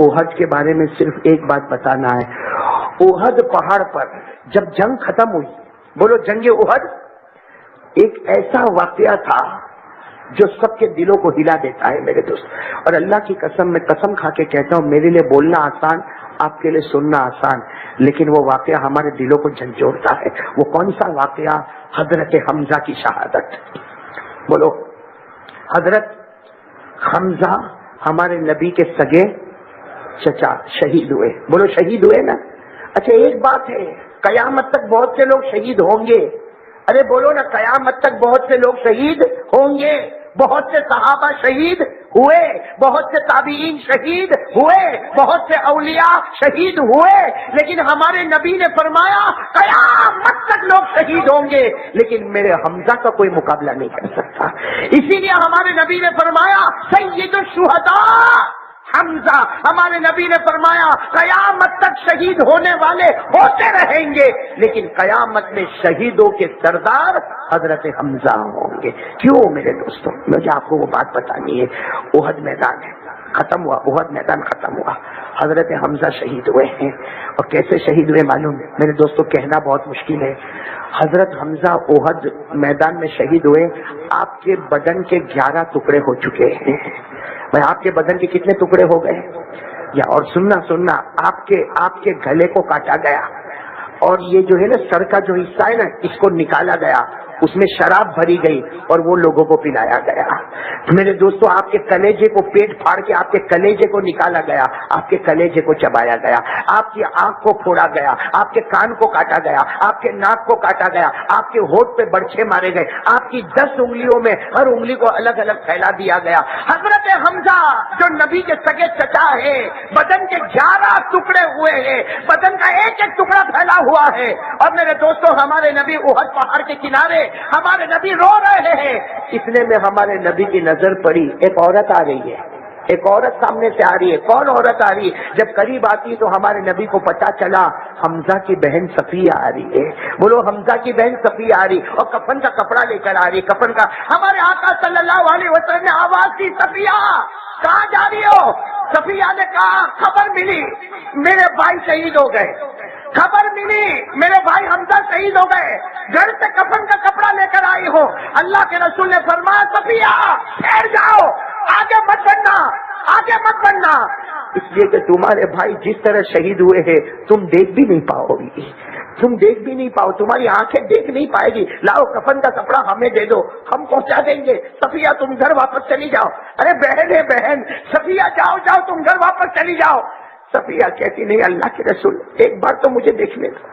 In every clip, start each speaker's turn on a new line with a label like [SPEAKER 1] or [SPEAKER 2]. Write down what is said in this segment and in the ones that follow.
[SPEAKER 1] احد کے بارے میں صرف ایک بات بتانا ہے. احد پہاڑ پر جب جنگ ختم ہوئی، بولو جنگ احد، ایک ایسا واقعہ تھا جو سب کے دلوں کو ہلا دیتا ہے میرے دوست. اور اللہ کی قسم، میں قسم کھا کے کہتا ہوں، میرے لیے بولنا آسان، آپ کے لیے سننا آسان، لیکن وہ واقعہ ہمارے دلوں کو جھنجھوڑتا ہے. وہ کون سا واقعہ؟ حضرت حمزہ کی شہادت. بولو، حضرت حمزہ ہمارے نبی کے سگے چچا شہید ہوئے. بولو شہید ہوئے نا. اچھا ایک بات ہے، قیامت تک بہت سے لوگ شہید ہوں گے. ارے بولو نا، قیامت تک بہت سے لوگ شہید ہوں گے. بہت سے صحابہ شہید ہوئے، بہت سے تابعین شہید ہوئے، بہت سے اولیاء شہید ہوئے، لیکن ہمارے نبی نے فرمایا قیامت تک لوگ شہید ہوں گے، لیکن میرے حمزہ کا کوئی مقابلہ نہیں کر سکتا. اسی لیے ہمارے نبی نے فرمایا سید الشہداء حمزہ. ہمارے نبی نے فرمایا قیامت تک شہید ہونے والے ہوتے رہیں گے، لیکن قیامت میں شہیدوں کے سردار حضرت حمزہ ہوں گے. کیوں میرے دوستوں؟ مجھے آپ کو وہ بات بتانی ہے. احد میدان ختم ہوا، احد میدان ختم ہوا، حضرت حمزہ شہید ہوئے ہیں. اور کیسے شہید ہوئے معلوم ہے میرے دوستوں؟ کہنا بہت مشکل ہے. حضرت حمزہ احد میدان میں شہید ہوئے، آپ کے بدن کے 11 ٹکڑے ہو چکے ہیں. میں آپ کے بدن کے کتنے ٹکڑے ہو گئے؟ یا اور سننا، آپ کے گلے کو کاٹا گیا، اور یہ جو ہے نا سر کا جو حصہ ہے نا، اس کو نکالا گیا، اس میں شراب بھری گئی اور وہ لوگوں کو پلایا گیا. میرے دوستوں، آپ کے کلیجے کو پیٹ پھاڑ کے آپ کے کلیجے کو نکالا گیا، آپ کے کلیجے کو چبایا گیا، آپ کی آنکھ کو پھوڑا گیا، آپ کے کان کو کاٹا گیا، آپ کے ناک کو کاٹا گیا، آپ کے ہونٹ پہ برچھے مارے گئے، آپ کی 10 انگلیوں میں ہر انگلی کو الگ الگ پھیلا دیا گیا. حضرت حمزہ جو نبی کے سگے چچا ہے، بدن کے 11 ٹکڑے ہوئے ہیں، بدن کا ایک ایک ٹکڑا پھیلا ہوا ہے. اور میرے دوستوں، ہمارے نبی احد پہاڑ کے کنارے، ہمارے نبی رو رہے ہیں. اتنے میں ہمارے نبی کی نظر پڑی، ایک عورت آ رہی ہے، ایک عورت سامنے سے آ رہی ہے. کون عورت آ رہی ہے؟ جب قریب آتی تو ہمارے نبی کو پتا چلا حمزہ کی بہن صفیہ آ رہی ہے. بولو حمزہ کی بہن صفیہ آ رہی، اور کفن کا کپڑا لے کر آ رہی. کفن کا ہمارے آقا صلی اللہ علیہ وسلم نے آواز دی، صفیہ کہاں جا رہی ہو؟ صفیہ نے کہا خبر ملی میرے بھائی شہید ہو گئے، خبر ملی میرے بھائی حمزہ شہید ہو گئے، گھر سے کفن کا کپڑا لے کر آئی ہو. اللہ کے رسول نے فرمایا صفیہ ٹھہر جاؤ، آگے مت بڑھنا، آگے مت بڑھنا، اس لیے کہ تمہارے بھائی جس طرح شہید ہوئے ہیں تم دیکھ بھی نہیں پاؤ گی، تم دیکھ بھی نہیں پاؤ، تمہاری آنکھیں دیکھ نہیں پائے گی. لاؤ کفن کا کپڑا ہمیں دے دو، ہم پہنچا دیں گے. صفیہ تم گھر واپس چلی جاؤ. ارے بہن ہے بہن، صفیہ جاؤ تم گھر واپس چلی جاؤ. صفیہ کہتی نہیں اللہ کے رسول ایک بار تو مجھے دیکھنے دو.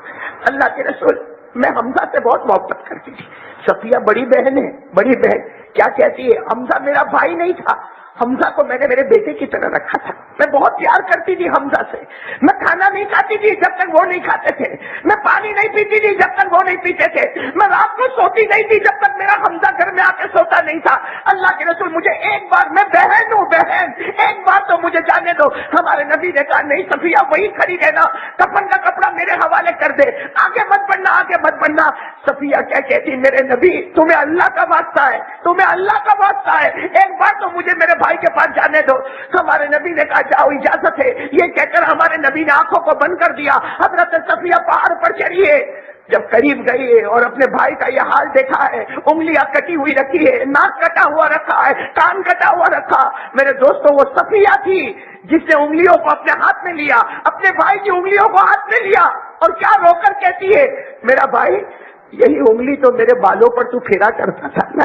[SPEAKER 1] اللہ کے رسول میں حمزہ سے بہت محبت کرتی تھی. صفیہ بڑی بہن ہے، بڑی بہن کیا کہتی ہے؟ حمزہ میرا بھائی نہیں تھا، حمزہ کو میں نے میرے بیٹے کی طرح رکھا تھا. میں بہت پیار کرتی تھی حمزہ سے. میں کھانا نہیں کھاتی تھی جب تک وہ نہیں کھاتے تھے، میں پانی نہیں پیتی تھی جب تک وہ نہیں پیتے تھے، میں رات کو سوتی نہیں تھی جب تک میرا حمزہ گھر میں آ کے سوتا نہیں تھا. اللہ کے رسول مجھے ایک بار، میں بہن ہوں بہن، ایک بار تو مجھے جانے دو. ہمارے نبی نے کہا نہیں صفیہ وہی کھڑی رہنا، کفن کا کپڑا میرے حوالے کر دے، آگے مت بڑھنا، آگے مت بڑھنا. صفیہ کیا کہتی؟ میرے نبی تمہیں اللہ کا واسطہ ہے، تمہیں اللہ کا واسطہ ہے، ایک بار تو مجھے میرے بھائی کے پاس جانے دو. ہمارے نبی نے کہا جاؤ اجازت ہے. یہ کہہ کر ہمارے نبی نے آنکھوں کو بند کر دیا. حضرت صفیہ پہاڑ پر چڑھی ہے. جب قریب گئی ہے اور اپنے بھائی کا یہ حال دیکھا ہے، انگلیاں کٹی ہوئی رکھی ہے، ناک کٹا ہوا رکھا ہے، کان کٹا ہوا رکھا. میرے دوستوں وہ صفیہ تھی جس نے انگلیوں کو اپنے ہاتھ میں لیا، اپنے بھائی کی انگلیوں کو ہاتھ میں لیا، اور کیا رو کر کہتی ہے میرا بھائی یہی انگلی تو میرے بالوں پر تو پھیرا کرتا تھا نا،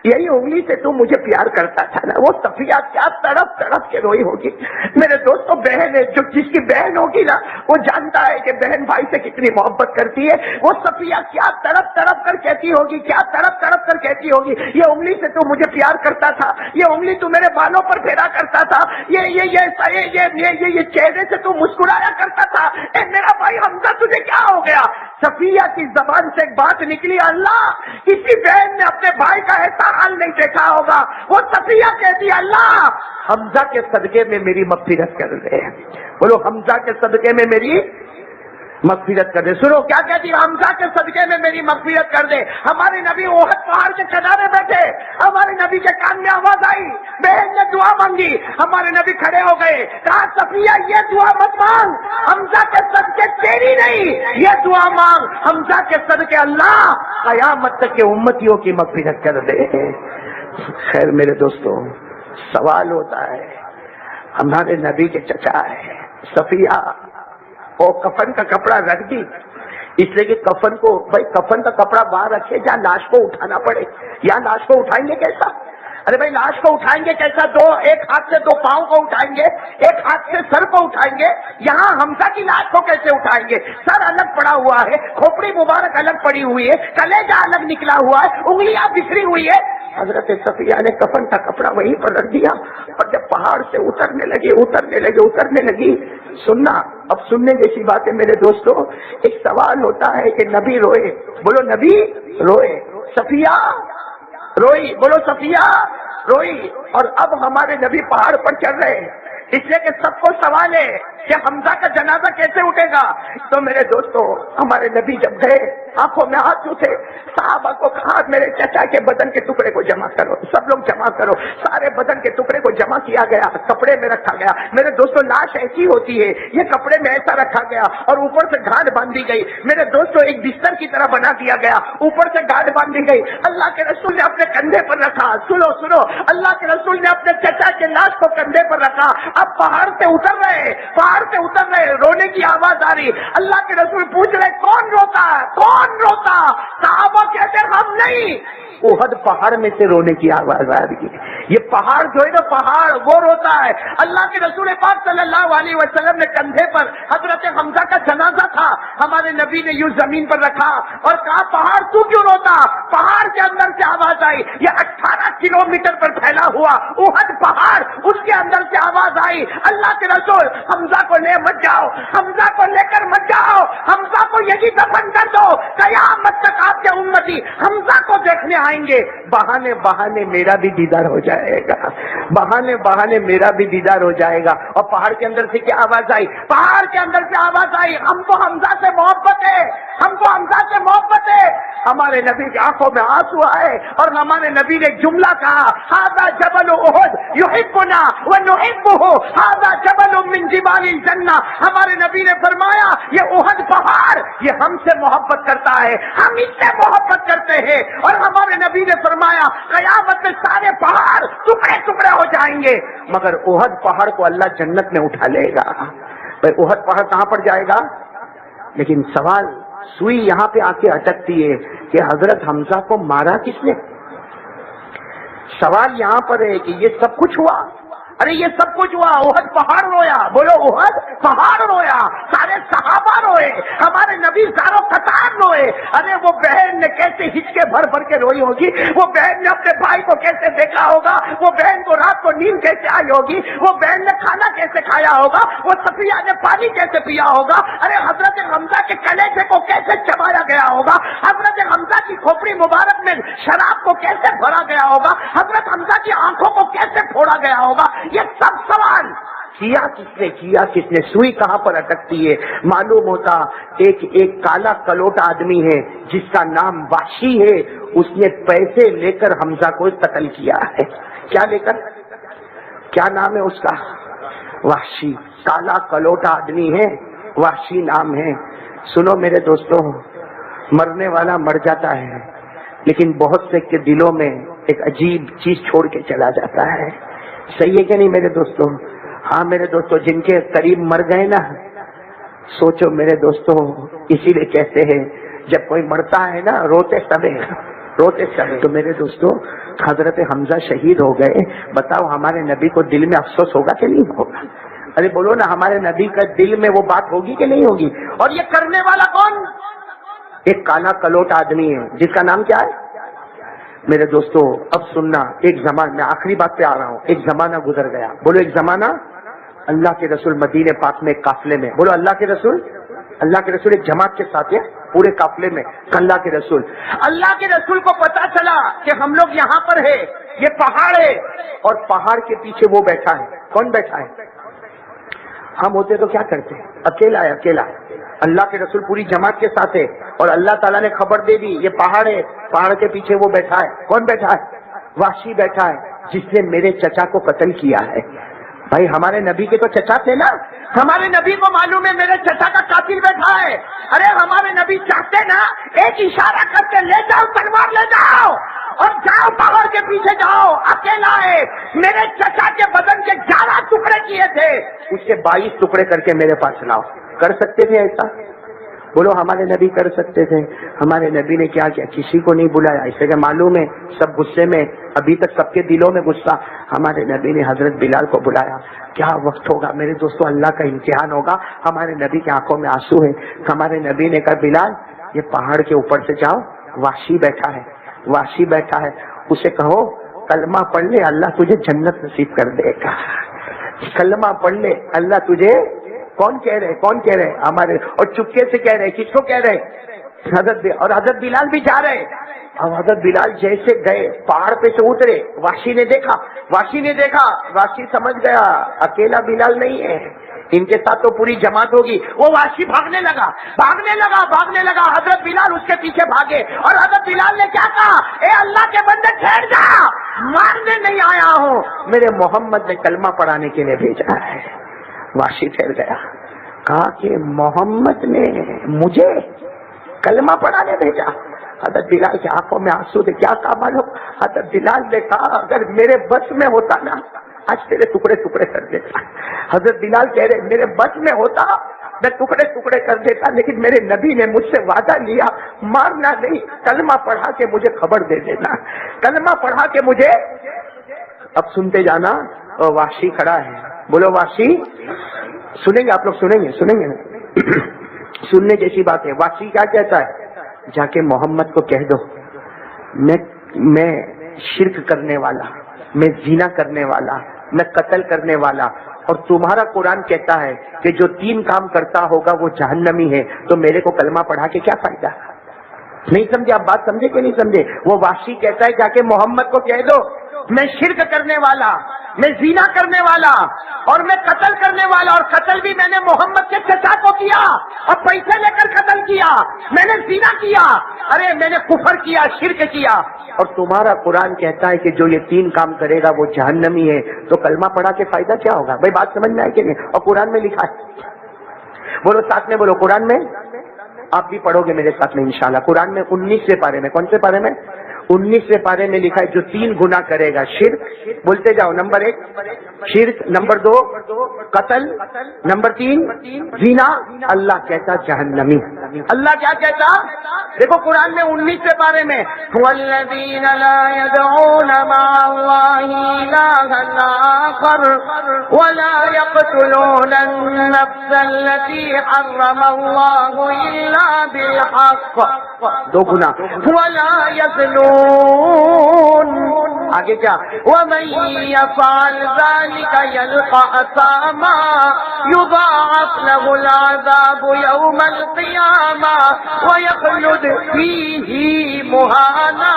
[SPEAKER 1] یہی انگلی سے تو مجھے پیار کرتا تھا نا. وہ صفیہ کیا تڑپ تڑپ کے روئی ہوگی. میرے دوستوں بہن ہے، جو جس کی بہن ہوگی نا وہ جانتا ہے کہ بہن بھائی سے کتنی محبت کرتی ہے. وہ صفیہ کیا تڑپ تڑپ کر کہتی ہوگی، کیا تڑپ تڑپ کر کہتی ہوگی یہ انگلی سے تو مجھے پیار کرتا تھا، یہ انگلی تو میرے بالوں پر پھیرا کرتا تھا، یہ چہرے سے تو مسکرایا کرتا تھا. اے میرا بھائی حمزہ تجھے کیا ہو گیا؟ صفیہ کی زبان سے ایک بات نکلی، اللہ کسی بہن نے اپنے بھائی کا ایسا حال نہیں دیکھا ہوگا. وہ صفیہ کہتی اللہ حمزہ کے صدقے میں میری مغفرت کر دے. بولو حمزہ کے صدقے میں میری. مغفرت کر دے. سنو کیا کہتی حمزہ کے صدقے میں میری مغفرت کر دے. ہمارے نبی احد پہاڑ کے کنارے بیٹھے, ہمارے نبی کے کان میں آواز آئی, بہن نے دعا مانگی, ہمارے نبی کھڑے ہو گئے, کہا صفیہ یہ دعا مت مانگ, حمزہ کے صدقے تیری نہیں, یہ دعا مانگ حمزہ کے صدقے اللہ قیامت تک کے امتیوں کی مغفرت کر دے. خیر میرے دوستو, سوال ہوتا ہے, ہمارے نبی کے چچا ہے صفیہ, اور کفن کا کپڑا رکھ دی, اس لیے کہ کفن کو, بھائی کفن کا کپڑا باہر رکھے جہاں لاش کو اٹھانا پڑے, یہاں لاش کو اٹھائیں گے کیسا؟ ارے بھائی لاش کو اٹھائیں گے کیسا؟ ایک ہاتھ سے 2 پاؤں کو اٹھائیں گے, ایک ہاتھ سے سر کو اٹھائیں گے, یہاں حمزہ کی لاش کو کیسے اٹھائیں گے؟ سر الگ پڑا ہوا ہے, کھوپڑی مبارک الگ پڑی ہوئی ہے, کلیجہ الگ نکلا ہوا ہے, انگلیاں بکھری ہوئی ہے. حضرت صفیہ نے کفن کا کپڑا وہیں پر رکھ دیا, اور جب پہاڑ سے اترنے لگی. سننا, اب سننے جیسی بات ہے میرے دوستو. ایک سوال ہوتا ہے کہ نبی روئے, بولو نبی روئے, صفیہ روئی, بولو صفیہ روئی, اور اب ہمارے نبی پہاڑ پر چڑھ رہے ہیں, اس لیے کہ سب کو سوال ہے کہ حمزہ کا جنازہ کیسے اٹھے گا. تو میرے دوستو, ہمارے نبی جب گئے, آنکھوں میں ہاتھ چوسے, صحابہ کو کہا میرے چچا کے بدن کے ٹکڑے کو جمع کرو, سب لوگ جمع کرو. سارے بدن کے ٹکڑے کو جمع کیا گیا, کپڑے میں رکھا گیا. میرے دوستو لاش ایسی ہوتی ہے, یہ کپڑے میں ایسا رکھا گیا اور اوپر سے گھاٹ باندھی گئی. میرے دوستو ایک بستر کی طرح بنا دیا گیا, اوپر سے گھاٹ باندھی گئی. اللہ کے رسول نے اپنے کندھے پر رکھا. سنو, اللہ کے رسول نے اپنے چچا کے لاش کو کندھے پر رکھا. اب پہاڑ سے اتر رہے, رونے کی آواز آ رہی. اللہ کے رسول پوچھ رہے کون روتا؟ صحابہ کہتے ہم نہیں. احد پہاڑ میں سے رونے کی آواز آ رہی ہے. یہ پہاڑ جو ہے نا, پہاڑ وہ روتا ہے. اللہ کے رسول پاک صلی اللہ علیہ وسلم نے کندھے پر حضرت حمزہ کا جنازہ تھا, ہمارے نبی نے یوں زمین پر رکھا اور کہا پہاڑ تو کیوں روتا؟ پہاڑ کے اندر سے آواز آئی, یہ 18 کلومیٹر پر پھیلا ہوا احد پہاڑ, اس کے اندر سے آواز آئی, اللہ کے رسول حمزہ کو لے مت جاؤ, حمزہ کو لے کر مت جاؤ, حمزہ کو یہی دفن کر دو, قیامت تک آپ کے امتی حمزہ کو دیکھنے آئیں گے. بہانے میرا بھی دیدار ہو جائے گا, بہانے میرا بھی دیدار ہو جائے گا. اور پہاڑ کے اندر سے کیا آواز آئی؟ پہاڑ کے اندر سے آواز آئی, ہم کو حمزہ سے محبت ہے. ہمارے نبی کی آنکھوں میں آنسو آئے اور ہمارے نبی نے جملہ کہا, ھذا جبل احد یحبنا ونحبہ, ھذا جبل من جبال الجنہ. ہمارے نبی نے فرمایا یہ احد پہاڑ یہ ہم سے محبت کرتا ہے, ہم اس سے محبت کرتے ہیں. اور ہمارے نبی نے فرمایا قیامت میں سارے پہاڑ ٹکڑے ہو جائیں گے, مگر احد پہاڑ کو اللہ جنت میں اٹھا لے گا. بھائی احد پہاڑ کہاں پر جائے گا؟ لیکن سوال, سوئی یہاں پہ آ کے اٹکتی ہے کہ حضرت حمزہ کو مارا کس نے؟ سوال یہاں پر ہے کہ یہ سب کچھ ہوا, ارے یہ سب کچھ ہوا, احد پہاڑ رویا, بولو احد پہاڑ رویا, سارے صحابہ روئے, ہمارے نبی زارو قطار روئے. ارے وہ بہن نے کیسے ہچکے بھر کے روئی ہوگی, وہ بہن نے اپنے بھائی کو کیسے دیکھا ہوگا, وہ بہن کو رات کو نیند کیسے آئی ہوگی, وہ بہن نے کھانا کیسے کھایا ہوگا, وہ صفیہ نے پانی کیسے پیا ہوگا, ارے حضرت حمزہ کے کلیجے کو کیسے چبایا گیا ہوگا, حضرت حمزہ کی کھوپڑی مبارک میں شراب کو کیسے بھرا گیا ہوگا, حضرت حمزہ کی آنکھوں کو کیسے پھوڑا گیا ہوگا. یہ سب سوال کیا کس نے, سوئی کہاں پر اٹکتی ہے؟ معلوم ہوتا ایک کالا کلوٹ آدمی ہے جس کا نام وحشی ہے, اس نے پیسے لے کر حمزہ کو قتل کیا ہے. کیا لے کر؟ کیا نام ہے اس کا؟ وحشی. کالا کلوٹ آدمی ہے, وحشی نام ہے. سنو میرے دوستوں, مرنے والا مر جاتا ہے لیکن بہت سے کے دلوں میں ایک عجیب چیز چھوڑ کے چلا جاتا ہے. صحیح ہے کہ نہیں میرے دوستوں؟ ہاں میرے دوستوں, جن کے قریب مر گئے نا, سوچو میرے دوستوں, اسی لیے کہتے ہیں جب کوئی مرتا ہے نا روتے سبے. تو میرے دوستوں حضرت حمزہ شہید ہو گئے, بتاؤ ہمارے نبی کو دل میں افسوس ہوگا کہ نہیں ہوگا؟ ارے بولو نا, ہمارے نبی کا دل میں وہ بات ہوگی کہ نہیں ہوگی؟ اور یہ کرنے والا کون؟ ایک کالا کلوٹ آدمی ہے جس کا نام کیا ہے میرے دوستو؟ اب سننا, ایک زمانہ, میں آخری بات پہ آ رہا ہوں, ایک زمانہ گزر گیا. بولو ایک زمانہ. اللہ کے رسول مدینے پاک میں ایک قافلے میں, بولو اللہ کے رسول ایک جماعت کے ساتھ ہے پورے قافلے میں. اللہ کے رسول کو پتا چلا کہ ہم لوگ یہاں پر ہے, یہ پہاڑ ہے, اور پہاڑ کے پیچھے وہ بیٹھا ہے. کون بیٹھا ہے؟ ہم ہوتے تو کیا کرتے؟ اکیلا ہے، اکیلا. اللہ کے رسول پوری جماعت کے ساتھ ہے اور اللہ تعالیٰ نے خبر دے دی یہ پہاڑ ہے، پہاڑ کے پیچھے وہ بیٹھا ہے. کون بیٹھا ہے؟ وحشی بیٹھا ہے جس نے میرے چچا کو قتل کیا ہے. بھائی ہمارے نبی کے تو چچا تھے نا، ہمارے نبی کو معلوم ہے میرے چچا کا قاتل بیٹھا ہے. ارے ہمارے نبی چاہتے نا ایک اشارہ کرتے لے جاؤ تلوار لے جاؤ اور جاؤ پہاڑ کے پیچھے جاؤ، اکیلا ہے. میرے چچا کے بدن کے 11 ٹکڑے کیے تھے، اس سے 22 ٹکڑے کر کے میرے پاس لاؤ. کر سکتے تھے ایسا؟ بولو ہمارے نبی کر سکتے تھے. ہمارے نبی نے کیا کیا؟ کسی کو نہیں بلایا. اسے کہ معلوم ہے سب غصے میں، ابھی تک سب کے دلوں میں غصہ. ہمارے نبی نے حضرت بلال کو بلایا. کیا وقت ہوگا میرے دوستوں، اللہ کا امتحان ہوگا. ہمارے نبی کی آنکھوں میں آنسو ہے. ہمارے نبی نے کہا بلال یہ پہاڑ کے اوپر سے جاؤ، وحشی بیٹھا ہے، وحشی بیٹھا ہے، اسے کہو کلمہ پڑھ لے اللہ تجھے جنت نصیب کر دے گا. کلمہ پڑھ لے اللہ تجھے. کون کہہ رہے؟ کون کہہ رہے؟ ہمارے. اور چپکے سے کہہ رہے. کس کو کہہ رہے؟ اور حضرت بلال بھی جا رہے. اب حضرت بلال جیسے گئے پہاڑ پہ سے اترے، وحشی نے دیکھا، وحشی نے دیکھا، وحشی سمجھ گیا اکیلا بلال نہیں ہے، ان کے ساتھ تو پوری جماعت ہوگی. وہ وحشی بھاگنے لگا، بھاگنے لگا، بھاگنے لگا. حضرت بلال اس کے پیچھے بھاگے اور حضرت بلال نے کیا کہا؟ اے اللہ کے بندے ٹھہر جا، مارنے نہیں آیا ہوں، میرے محمد نے کلمہ پڑھانے کے لیے بھیجا ہے. وحشی ٹھہر گیا. کہا کہ محمد نے مجھے کلمہ پڑھانے بھیجا. حضرت بلال کی آنکھوں میں آنسو تھے. کیا کہا معلوم؟ حضرت بلال نے کہا اگر میرے بس میں ہوتا نا آج تیرے ٹکڑے ٹکڑے کر دیتا. حضرت بلال کہہ رہے میرے بس میں ہوتا میں ٹکڑے ٹکڑے کر دیتا، لیکن میرے نبی نے مجھ سے وعدہ لیا مارنا نہیں، کلمہ پڑھا کے مجھے خبر دے دینا، کلمہ پڑھا کے مجھے. اب سنتے جانا. وحشی کھڑا ہے. بولو وحشی. سنیں گے آپ لوگ؟ سنیں گے؟ سنیں گے سننے جیسی بات ہے. وحشی کیا کہتا ہے؟ جا کے محمد کو کہہ دو میں شرک کرنے والا، میں زنا کرنے والا، میں قتل کرنے والا، اور تمہارا قرآن کہتا ہے کہ جو 3 کام کرتا ہوگا وہ جہنمی ہے، تو میرے کو کلمہ پڑھا کے کیا فائدہ؟ نہیں سمجھے آپ بات؟ سمجھے کہ نہیں سمجھے؟ وہ وحشی کہتا ہے جا کے محمد کو کہہ دو میں شرک کرنے والا، میں زنا کرنے والا اور میں قتل کرنے والا، اور قتل بھی میں نے محمد کے چچا کو کیا اور پیسے لے کر قتل کیا، میں نے زنا کیا، ارے میں نے کفر کیا، شرک کیا، اور تمہارا قرآن کہتا ہے کہ جو یہ 3 کام کرے گا وہ جہنمی ہے، تو کلمہ پڑھا کے فائدہ کیا ہوگا؟ بھائی بات سمجھ میں آئے کہ نہیں؟ اور قرآن میں لکھا ہے. بولو ساتھ میں بولو. قرآن میں آپ بھی پڑھو گے میرے ساتھ میں انشاءاللہ. قرآن میں 19ویں پارے میں. کون سے پارے میں؟ 19ویں پارے میں لکھا ہے جو 3 گناہ کرے گا. شرک، بولتے جاؤ. نمبر 1 شرک، نمبر 2 قتل، نمبر 3 زنا. اللہ کہتا جہنمی. اللہ کیا کہتا؟ دیکھو قرآن میں 19ویں پارے میں والذین لا يدعون مع اللہ الہا آخر ولا يقتلون النفس التي حرم اللہ الا بالحق. 2 گناہ. ولا يزنون. آگے کیا؟ ومن يفعل ذلك يلقى أثاما يضاعف له العذاب يوم القيامة ويخلد فيه مهانا.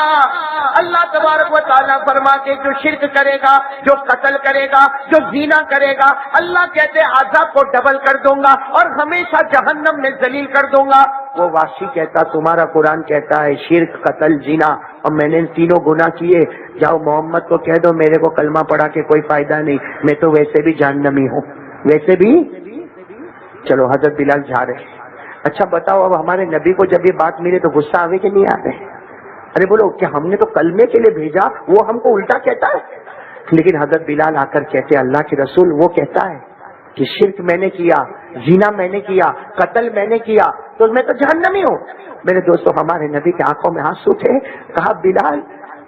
[SPEAKER 1] اللہ تبارک و تعالیٰ فرماتے جو شرک کرے گا، جو قتل کرے گا، جو زنا کرے گا، اللہ کہتے عذاب کو ڈبل کر دوں گا اور ہمیشہ جہنم میں ذلیل کر دوں گا. وہ وحشی کہتا تمہارا قرآن کہتا ہے شرک، قتل، زنا، اور میں نے 3 گناہ کیے. جاؤ محمد کو کہہ دو میرے کو کلمہ پڑھا کے کوئی فائدہ نہیں، میں تو ویسے بھی جہنمی ہوں، ویسے بھی. چلو حضرت بلال جا رہے. اچھا بتاؤ اب ہمارے نبی کو جب یہ بات ملے تو غصہ آوے کہ نہیں آتے؟ ارے بولو کہ ہم نے تو کلمے کے لیے بھیجا، وہ ہم کو الٹا کہتا ہے. لیکن حضرت بلال آ کر کہتے اللہ کے رسول وہ کہتا ہے کہ شرک میں نے کیا، زنا میں نے کیا، قتل میں نے کیا، تو میں تو جہنمی ہوں. میرے دوستو ہمارے نبی کی آنکھوں میں آنسو تھے. کہا بلال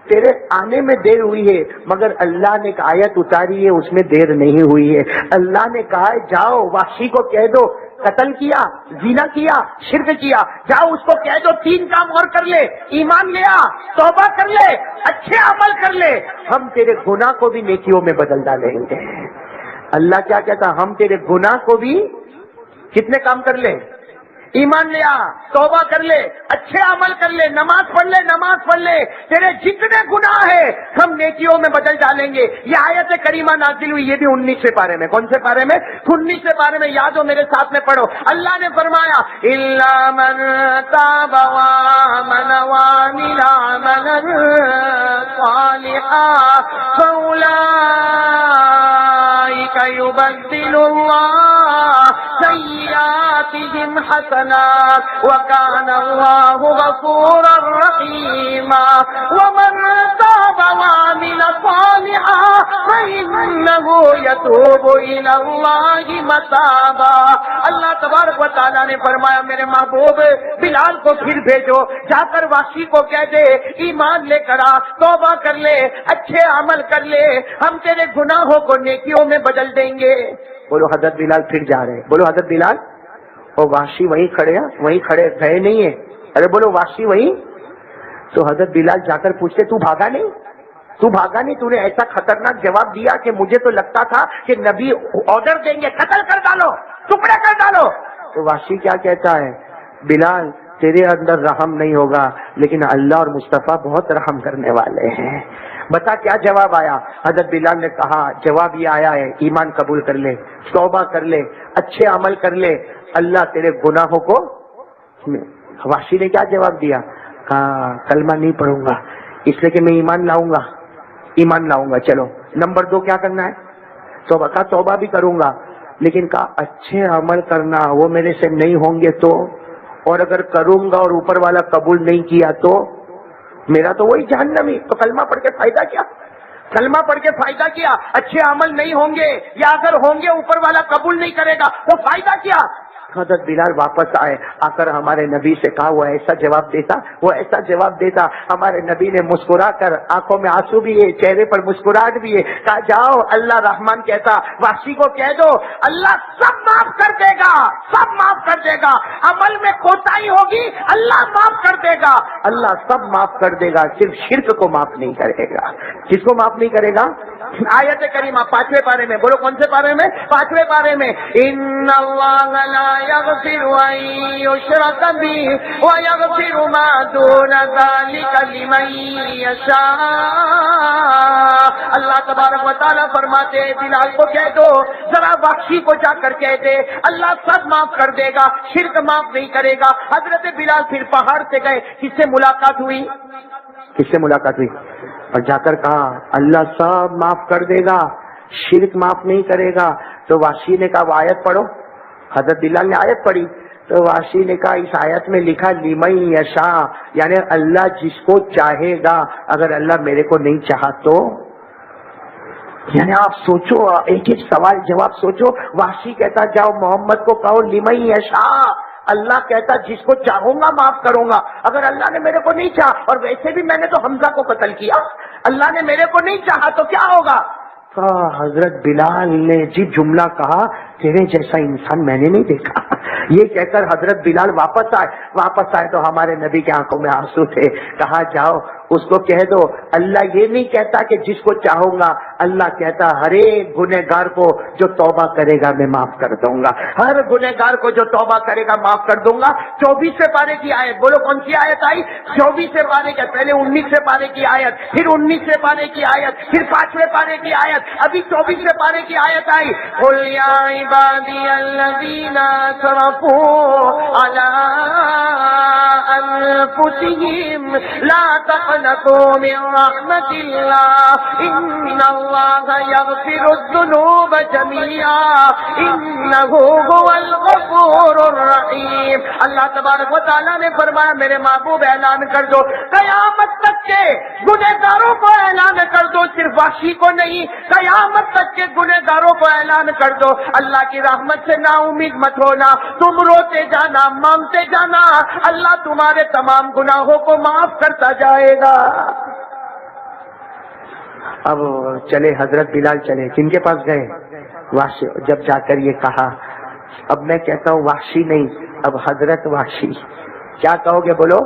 [SPEAKER 1] تیرے آنے میں دیر ہوئی ہے، مگر اللہ نے ایک آیت اتاری ہے اس میں دیر نہیں ہوئی ہے. اللہ نے کہا ہے جاؤ وحشی کو کہہ دو قتل کیا، زنا کیا، شرک کیا، جاؤ اس کو کہہ دو 3 کام اور کر لے، ایمان لیا، توبہ کر لے، اچھے عمل کر لے، ہم تیرے گناہ کو بھی نیکیوں میں بدل ڈالیں گے. اللہ کیا کہتا؟ ہم تیرے گناہ کو بھی کتنے کام کر لیں؟ ایمان لے آ، توبہ کر لے، اچھے عمل کر لے، نماز پڑھ لے، تیرے جتنے گناہ ہیں ہم نیکیوں میں بدل ڈالیں گے۔ یہ آیت کریمہ نازل ہوئی، یہ بھی 19 پارے میں۔ کون سے پارے میں؟ 19 پارے میں، یاد ہو میرے ساتھ میں پڑھو۔ اللہ نے فرمایا الا من تاب وآمن وعمل عملا صالحا فأولئك يبدل الله سيئاتهم حسنات وكان الله غفورا رحيما ومن تاب وعمل صالحا فإنه يتوب إلى الله متابا۔ اللہ تبارک و تعالیٰ نے فرمایا میرے محبوب بلال کو پھر بھیجو، جا کر وحشی کو کہہ دے ایمان لے کر آ، توبہ کر لے، اچھے عمل کر لے، ہم تیرے گناہوں کو نیکیوں میں بدل دیں گے۔ بولو حضرت بلال پھر جا رہے ہیں، بولو حضرت بلال، اور وحشی وہیں کھڑے ہیں، وہیں کھڑے گئے نہیں ہے، ارے بولو وحشی وہیں۔ تو حضرت بلال جا کر پوچھتے تو بھاگا نہیں، تو نے ایسا خطرناک جواب دیا کہ مجھے تو لگتا تھا کہ نبی آرڈر دیں گے قتل کر ڈالو، ٹکڑے کر ڈالو۔ تو وحشی کیا کہتا ہے؟ بلال تیرے اندر رحم نہیں ہوگا لیکن اللہ اور مصطفیٰ بہت رحم کرنے والے ہیں۔ بتا کیا جواب آیا؟ حضرت بلال نے کہا جواب یہ آیا ہے ایمان قبول کر لے، توبہ کر لے، اچھے عمل کر لے، اللہ تیرے گناہوں کو۔ وحشی نے کیا جواب دیا؟ کہا کلمہ نہیں پڑھوں گا اس لیے کہ میں ایمان لاؤں گا۔ چلو نمبر 2 کیا کرنا ہے؟ توبہ کا توبہ بھی کروں گا لیکن کہا اچھے عمل کرنا، وہ میرے سے نہیں ہوں گے تو، اور اگر کروں گا اور اوپر والا قبول نہیں کیا تو میرا تو وہی جہنمی۔ تو کلمہ پڑھ کے فائدہ کیا؟ اچھے عمل نہیں ہوں گے یا اگر ہوں گے اوپر والا قبول نہیں کرے گا تو فائدہ کیا؟ حضرت بلال واپس آئے، آ کر ہمارے نبی سے کہا وہ ایسا جواب دیتا۔ ہمارے نبی نے مسکرا کر، آنکھوں میں آنسو بھی ہے، چہرے پر مسکراہٹ بھی ہے، کہا جاؤ اللہ رحمان کہتا وحشی کو کہہ دو اللہ سب معاف کر دے گا، عمل میں کوتاہی ہوگی اللہ معاف کر دے گا، اللہ سب معاف کر دے گا، صرف شرک کو معاف نہیں کرے گا۔ کس کو معاف نہیں کرے گا؟ آیت کریمہ 5ویں پارے میں، بولو کون سے پارے میں؟ 5ویں پارے میں، ان اللہ لا یغفر ان یشرک به ویغفر ما دون ذلک لمن یشاء۔ اللہ تبارک و تعالیٰ فرماتے ہیں بلال کو کہہ دو ذرا وحشی کو جا کر کہہ دے اللہ سب معاف کر دے گا، شرک معاف نہیں کرے گا۔ حضرت بلال پھر پہاڑ سے گئے، کس سے ملاقات ہوئی؟ اور جا کر کہا اللہ سب معاف کر دے گا، شرک معاف نہیں کرے گا۔ تو وحشی نے کہا وہ آیت پڑھو۔ حضرت بلال نے آیت پڑھی تو وحشی نے کہا اس آیت میں لکھا لمن یشاء، یعنی اللہ جس کو چاہے گا، اگر اللہ میرے کو نہیں چاہا تو۔ یعنی آپ سوچو، ایک سوال جواب سوچو۔ وحشی کہتا جاؤ محمد کو کہو لمن یشاء، اللہ کہتا جس کو چاہوں گا معاف کروں گا، اگر اللہ نے میرے کو نہیں چاہا، اور ویسے بھی میں نے تو حمزہ کو قتل کیا، اللہ نے میرے کو نہیں چاہا تو کیا ہوگا؟ حضرت بلال نے جملہ کہا تیرے جیسا انسان میں نے نہیں دیکھا۔ یہ کہہ کر حضرت بلال واپس آئے تو ہمارے نبی کے آنکھوں میں آنسو تھے۔ کہا جاؤ اس کو کہہ دو اللہ یہ نہیں کہتا کہ جس کو چاہوں گا، اللہ کہتا ہر ایک گنہگار کو جو توبہ کرے گا میں معاف کر دوں گا، ہر گنہگار کو جو توبہ کرے گا معاف کر دوں گا۔ 24 پارے کی آیت، بولو کون سی آیت آئی؟ 24 پارے کی، پہلے 19 پارے کی آیت، پھر 19 پارے کی آیت، پھر 5ویں پارے کی آیت، ابھی 24 پارے کی آیت آئی قل یا عبادی الذین اسرفوا علی انفسہم لا تقنطوا من رحمت اللہ ان اللہ یغفر الذنوب جميعا انہ هو الغفور الرحیم۔ اللہ تبارک و تعالیٰ نے فرمایا میرے محبوب اعلان کر دو قیامت تک کے گنہگاروں کو، اعلان کر دو صرف وحشی کو نہیں، قیامت تک کے گنہگاروں کو اعلان کر دو اللہ کی رحمت سے نا امید مت ہونا، تم روتے جانا، مانگتے جانا، اللہ تمہارے تمام گناہوں کو معاف کرتا جائے گا۔ اب چلے حضرت بلال چلے، کن کے پاس گئے؟ وحشی۔ جب جا کر یہ کہا، اب میں کہتا ہوں وحشی نہیں، اب حضرت وحشی۔ کیا کہو گے؟ بولو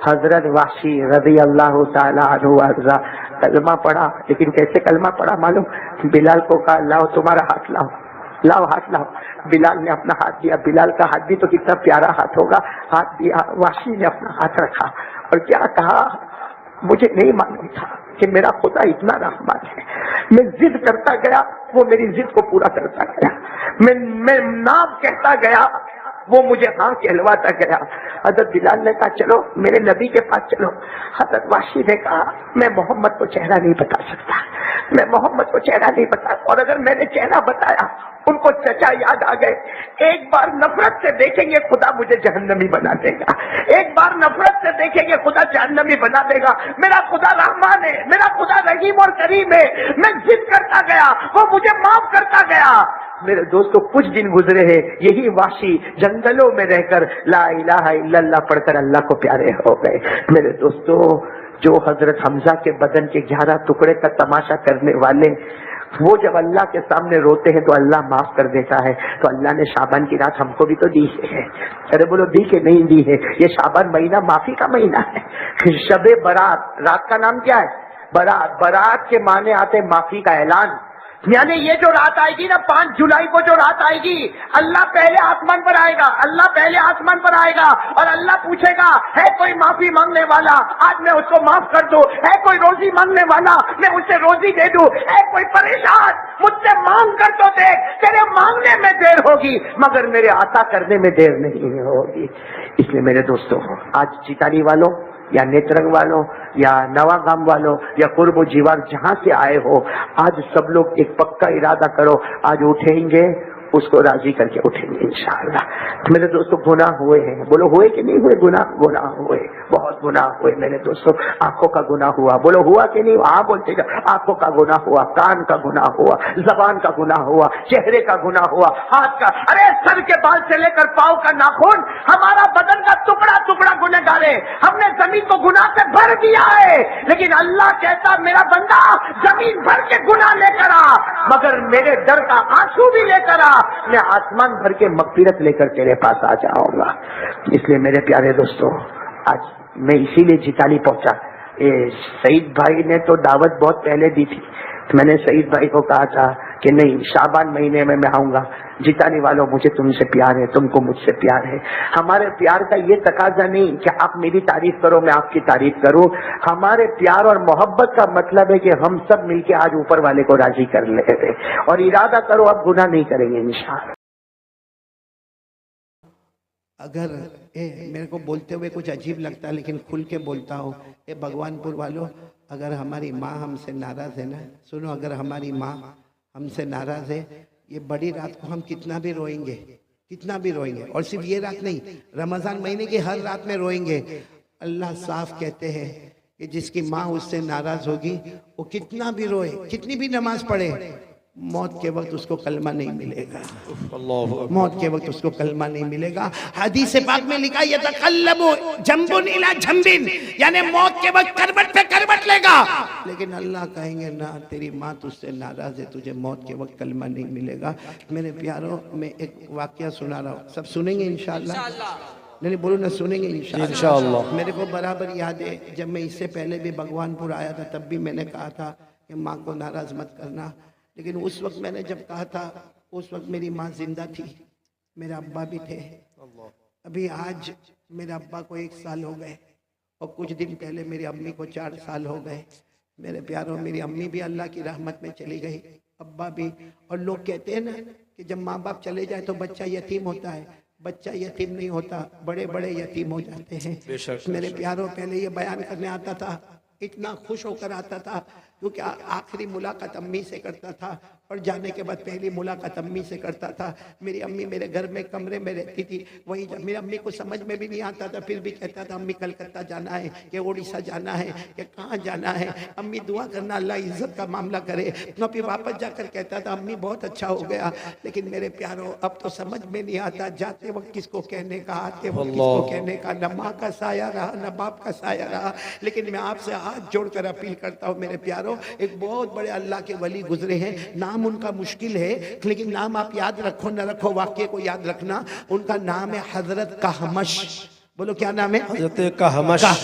[SPEAKER 1] حضرت وحشی رضی اللہ تعالی عنہ وارضا۔ کلمہ پڑھا، لیکن کیسے کلمہ پڑھا معلوم؟ بلال کو کہا لاؤ تمہارا ہاتھ لاؤ، لاؤ ہاتھ لاؤ. بلال نے اپنا ہاتھ دیا. بلال کا ہاتھ بھی تو کتنا پیارا ہاتھ ہوگا. ہاتھ دیا. وحشی نے اپنا ہاتھ رکھا اور کیا کہا, مجھے نہیں معلوم تھا کہ میرا خدا اتنا رحمان ہے. میں ضد کرتا گیا, وہ میری ضد کو پورا کرتا گیا. میں نام کہتا گیا, وہ مجھے ہاں کہلواتا گیا. حضرت بلال نے کہا چلو میرے نبی کے پاس چلو. حضرت وحشی نے کہا میں محمد کو چہرہ نہیں بتا سکتا, میں محمد کو چہرہ نہیں بتا, اور اگر میں نے چہرہ بتایا ان کو چچا یاد آ گئے. ایک بار نفرت سے دیکھیں گے خدا مجھے جہنمی بنا دے گا, ایک بار نفرت سے دیکھیں گے خدا جہنمی بنا دے گا. میرا خدا رحمان ہے, میرا خدا رحیم اور کریم ہے. میں ضد کرتا گیا, وہ مجھے معاف کرتا گیا. میرے دوستوں کچھ دن گزرے ہیں, یہی وحشی جنگلوں میں رہ کر لا الہ الا اللہ پڑھ کر اللہ کو پیارے ہو گئے. میرے دوستوں جو حضرت حمزہ کے بدن کے 11 ٹکڑے کا تماشا کرنے والے, وہ جب اللہ کے سامنے روتے ہیں تو اللہ معاف کر دیتا ہے. تو اللہ نے شعبان کی رات ہم کو بھی تو دی ہے. ارے بولو دی کہ نہیں دی ہے؟ یہ شعبان مہینہ معافی کا مہینہ ہے. شب برات, رات کا نام کیا ہے؟ برات. برات کے معنی آتے معافی کا اعلان. یعنی یہ جو رات آئے گی نا 5 جولائی کو جو رات آئے گی, اللہ پہلے آسمان پر آئے گا, اللہ پہلے آسمان پر آئے گا اور اللہ پوچھے گا ہے کوئی معافی مانگنے والا, آج میں اس کو معاف کر دوں. ہے کوئی روزی مانگنے والا, میں اسے روزی دے دوں. ہے کوئی پریشان, مجھ سے مانگ کر تو دیکھ, تیرے مانگنے میں دیر ہوگی مگر میرے عطا کرنے میں دیر نہیں ہوگی. اس لیے میرے دوستوں آج چیتاری والوں یا نیترنگ والوں یا نوا گام والوں یا قرب و جیوار جہاں سے آئے ہو, آج سب لوگ ایک پکا ارادہ کرو, آج اٹھیں گے اس کو راضی کر کے اٹھیں گے انشاءاللہ. میرے دوستوں گناہ ہوئے ہیں, بولو ہوئے کہ نہیں ہوئے؟ گناہ ہوئے, بہت گناہ ہوئے میرے دوستوں. آنکھوں کا گناہ ہوا, بولو ہوا کہ نہیں؟ ہاں بولتے جا. آنکھوں کا گناہ ہوا, کان کا گناہ ہوا, زبان کا گناہ ہوا, چہرے کا گناہ ہوا, ہاتھ کا, ارے سر کے بال سے لے کر پاؤں کا ناخن, ہمارا بدن کا ٹکڑا ٹکڑا گنہگار ہے. ہم نے زمین کو گناہ سے بھر دیا ہے, لیکن اللہ کہتا میرا بندہ زمین بھر کے گناہ لے کر آ, مگر میرے ڈر کا آنسو بھی لے کر آ, میں آسمان بھر کے مغفرت لے کر تیرے پاس آ جاؤں گا. اس لیے میرے پیارے دوستوں آج میں اسی لیے جیتالی پہنچا. سعید بھائی نے تو دعوت بہت پہلے دی تھی. میں نے سعید بھائی کو کہا تھا کہ نہیں شعبان مہینے میں آؤں گا. جیتانے والوں مجھے تم سے پیار ہے, تم کو مجھ سے پیار ہے. ہمارے پیار کا یہ تقاضا نہیں کہ آپ میری تعریف کرو میں آپ کی تعریف کروں. ہمارے پیار اور محبت کا مطلب ہے کہ ہم سب مل کے آج اوپر والے کو راضی کر لے اور ارادہ کرو اب گناہ نہیں کریں گے انشاءاللہ.
[SPEAKER 2] اگر میرے کو بولتے ہوئے کچھ عجیب لگتا ہے لیکن کھل کے بولتا ہوں, بھگوان پور والوں, اگر ہماری ماں ہم سے ناراض ہے نا, سنو, اگر ہماری ماں ہم سے ناراض ہے, یہ بڑی رات کو ہم کتنا بھی روئیں گے, کتنا بھی روئیں گے. اور صرف یہ رات نہیں, رمضان مہینے کی ہر رات میں روئیں گے. اللہ صاف کہتے ہیں کہ جس کی ماں اس سے ناراض ہوگی وہ کتنا بھی روئے, کتنی بھی نماز پڑھے, موت کے وقت اس کو کلمہ نہیں ملے گا. موت کے وقت اس کو کلمہ نہیں ملے گا. حدیث پاک میں لکھا یتقلب جنبن الی جنبن, یعنی موت کے وقت کروٹ پہ کروٹ لے گا, لیکن اللہ کہیں گے نہ, تیری ماں تجھ سے ناراض ہے, تجھے موت کے وقت کلمہ نہیں ملے گا. میرے پیاروں, میں ایک واقعہ سنا رہا ہوں, سب سنیں گے انشاءاللہ؟ نہیں بولو نہ, سنیں گے انشاءاللہ. میرے کو برابر یاد ہے جب میں اس سے پہلے بھی بھگوان پور آیا تھا تب بھی میں نے کہا تھا کہ ماں کو ناراض مت کرنا, لیکن اس وقت میں نے جب کہا تھا اس وقت میری ماں زندہ تھی, میرے ابا بھی تھے. ابھی آج میرے ابا کو 1 سال ہو گئے اور کچھ دن پہلے میری امی کو 4 سال ہو گئے. میرے پیاروں, میری امی بھی اللہ کی رحمت میں چلی گئی, ابا بھی. اور لوگ کہتے ہیں نا کہ جب ماں باپ چلے جائے تو بچہ یتیم ہوتا ہے, بچہ یتیم نہیں ہوتا, بڑے بڑے یتیم ہو جاتے ہیں. میرے پیاروں, پہلے یہ بیان کرنے آتا تھا, اتنا خوش ہو کر آتا تھا کیونکہ آخری ملاقات امی سے کرتا تھا اور جانے کے بعد پہلی ملاقات امی سے کرتا تھا. میری امی میرے گھر میں کمرے میں رہتی تھی, وہیں میری امی کو سمجھ میں بھی نہیں آتا تھا, پھر بھی کہتا تھا امی کلکتہ جانا ہے کہ اڑیسہ جانا ہے کہ کہاں جانا ہے, امی دعا کرنا اللہ عزت کا معاملہ کرے. تو پھر واپس جا کر کہتا تھا امی بہت اچھا ہو گیا. لیکن میرے پیاروں, اب تو سمجھ میں نہیں آتا جاتے وقت کس کو کہنے کا, آتے وقت کس کو کہنے کا. نہ ماں کا سایہ رہا نہ باپ کا سایہ رہا. لیکن میں آپ سے ہاتھ جوڑ کر اپیل کرتا ہوں میرے پیاروں, ایک بہت بڑے اللہ کے ولی گزرے ہیں, نام ان کا مشکل ہے لیکن نام آپ یاد رکھو نہ رکھو, واقعے کو یاد رکھنا. ان کا نام ہے حضرت کہمش. بولو کیا نام ہے؟ حضرت کہمش.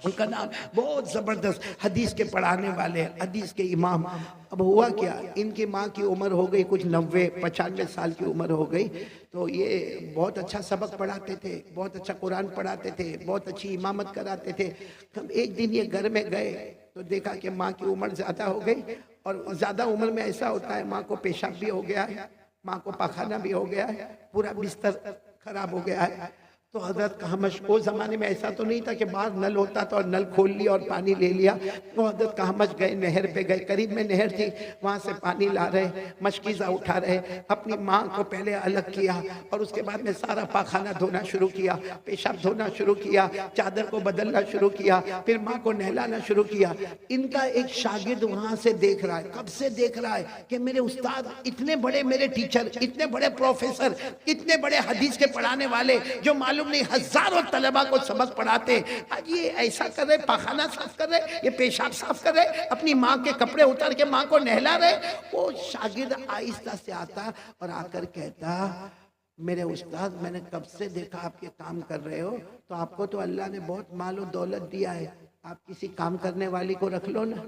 [SPEAKER 2] ان کا نام بہت زبردست حدیث کے پڑھانے والے، حدیث کے امام۔ اب ہوا کیا، ان کی ماں کی عمر ہو گئی کچھ 90-95 سال کی عمر ہو گئی، تو یہ بہت اچھا سبق پڑھاتے تھے، بہت اچھا قرآن پڑھاتے تھے، بہت اچھی امامت کراتے تھے۔ ایک دن یہ گھر میں گئے تو دیکھا کہ ماں کی عمر زیادہ ہو گئی، اور زیادہ عمر میں ایسا ہوتا ہے ماں کو پیشاب بھی ہو گیا ہے، ماں کو پاخانہ بھی ہو گیا ہے، پورا بستر خراب ہو گیا ہے۔ تو حضرت کہمش، اس زمانے میں ایسا تو نہیں تھا کہ باہر نل ہوتا تھا اور نل کھول لیا اور پانی لے لیا، تو حضرت کہمش گئے، نہر پہ گئے، قریب میں نہر تھی، وہاں سے پانی لا رہے، مشکیزہ اٹھا رہے، اپنی ماں کو پہلے الگ کیا اور اس کے بعد میں سارا پاخانہ دھونا شروع کیا، پیشاب دھونا شروع کیا، چادر کو بدلنا شروع کیا، پھر ماں کو نہلانا شروع کیا۔ ان کا ایک شاگرد وہاں سے دیکھ رہا ہے، کب سے دیکھ رہا ہے کہ میرے استاد اتنے بڑے، میرے ٹیچر اتنے بڑے پروفیسر، اتنے بڑے حدیث کے پڑھانے والے جو معلوم نہیں ہزاروں طلبہ کو سبق پڑھاتے، آج یہ ایسا کر رہے، پاخانہ صاف کر رہے، یہ پیشاب صاف کر رہے، اپنی ماں کے کپڑے اتار کے ماں کو نہلا رہے۔ وہ شاگرد آہستہ سے آتا اور آ کر کہتا، میرے استاد میں نے کب سے دیکھا آپ یہ کام کر رہے ہو، تو آپ کو تو اللہ نے بہت مال و دولت دیا ہے، آپ کسی کام کرنے والی کو رکھ لو نا،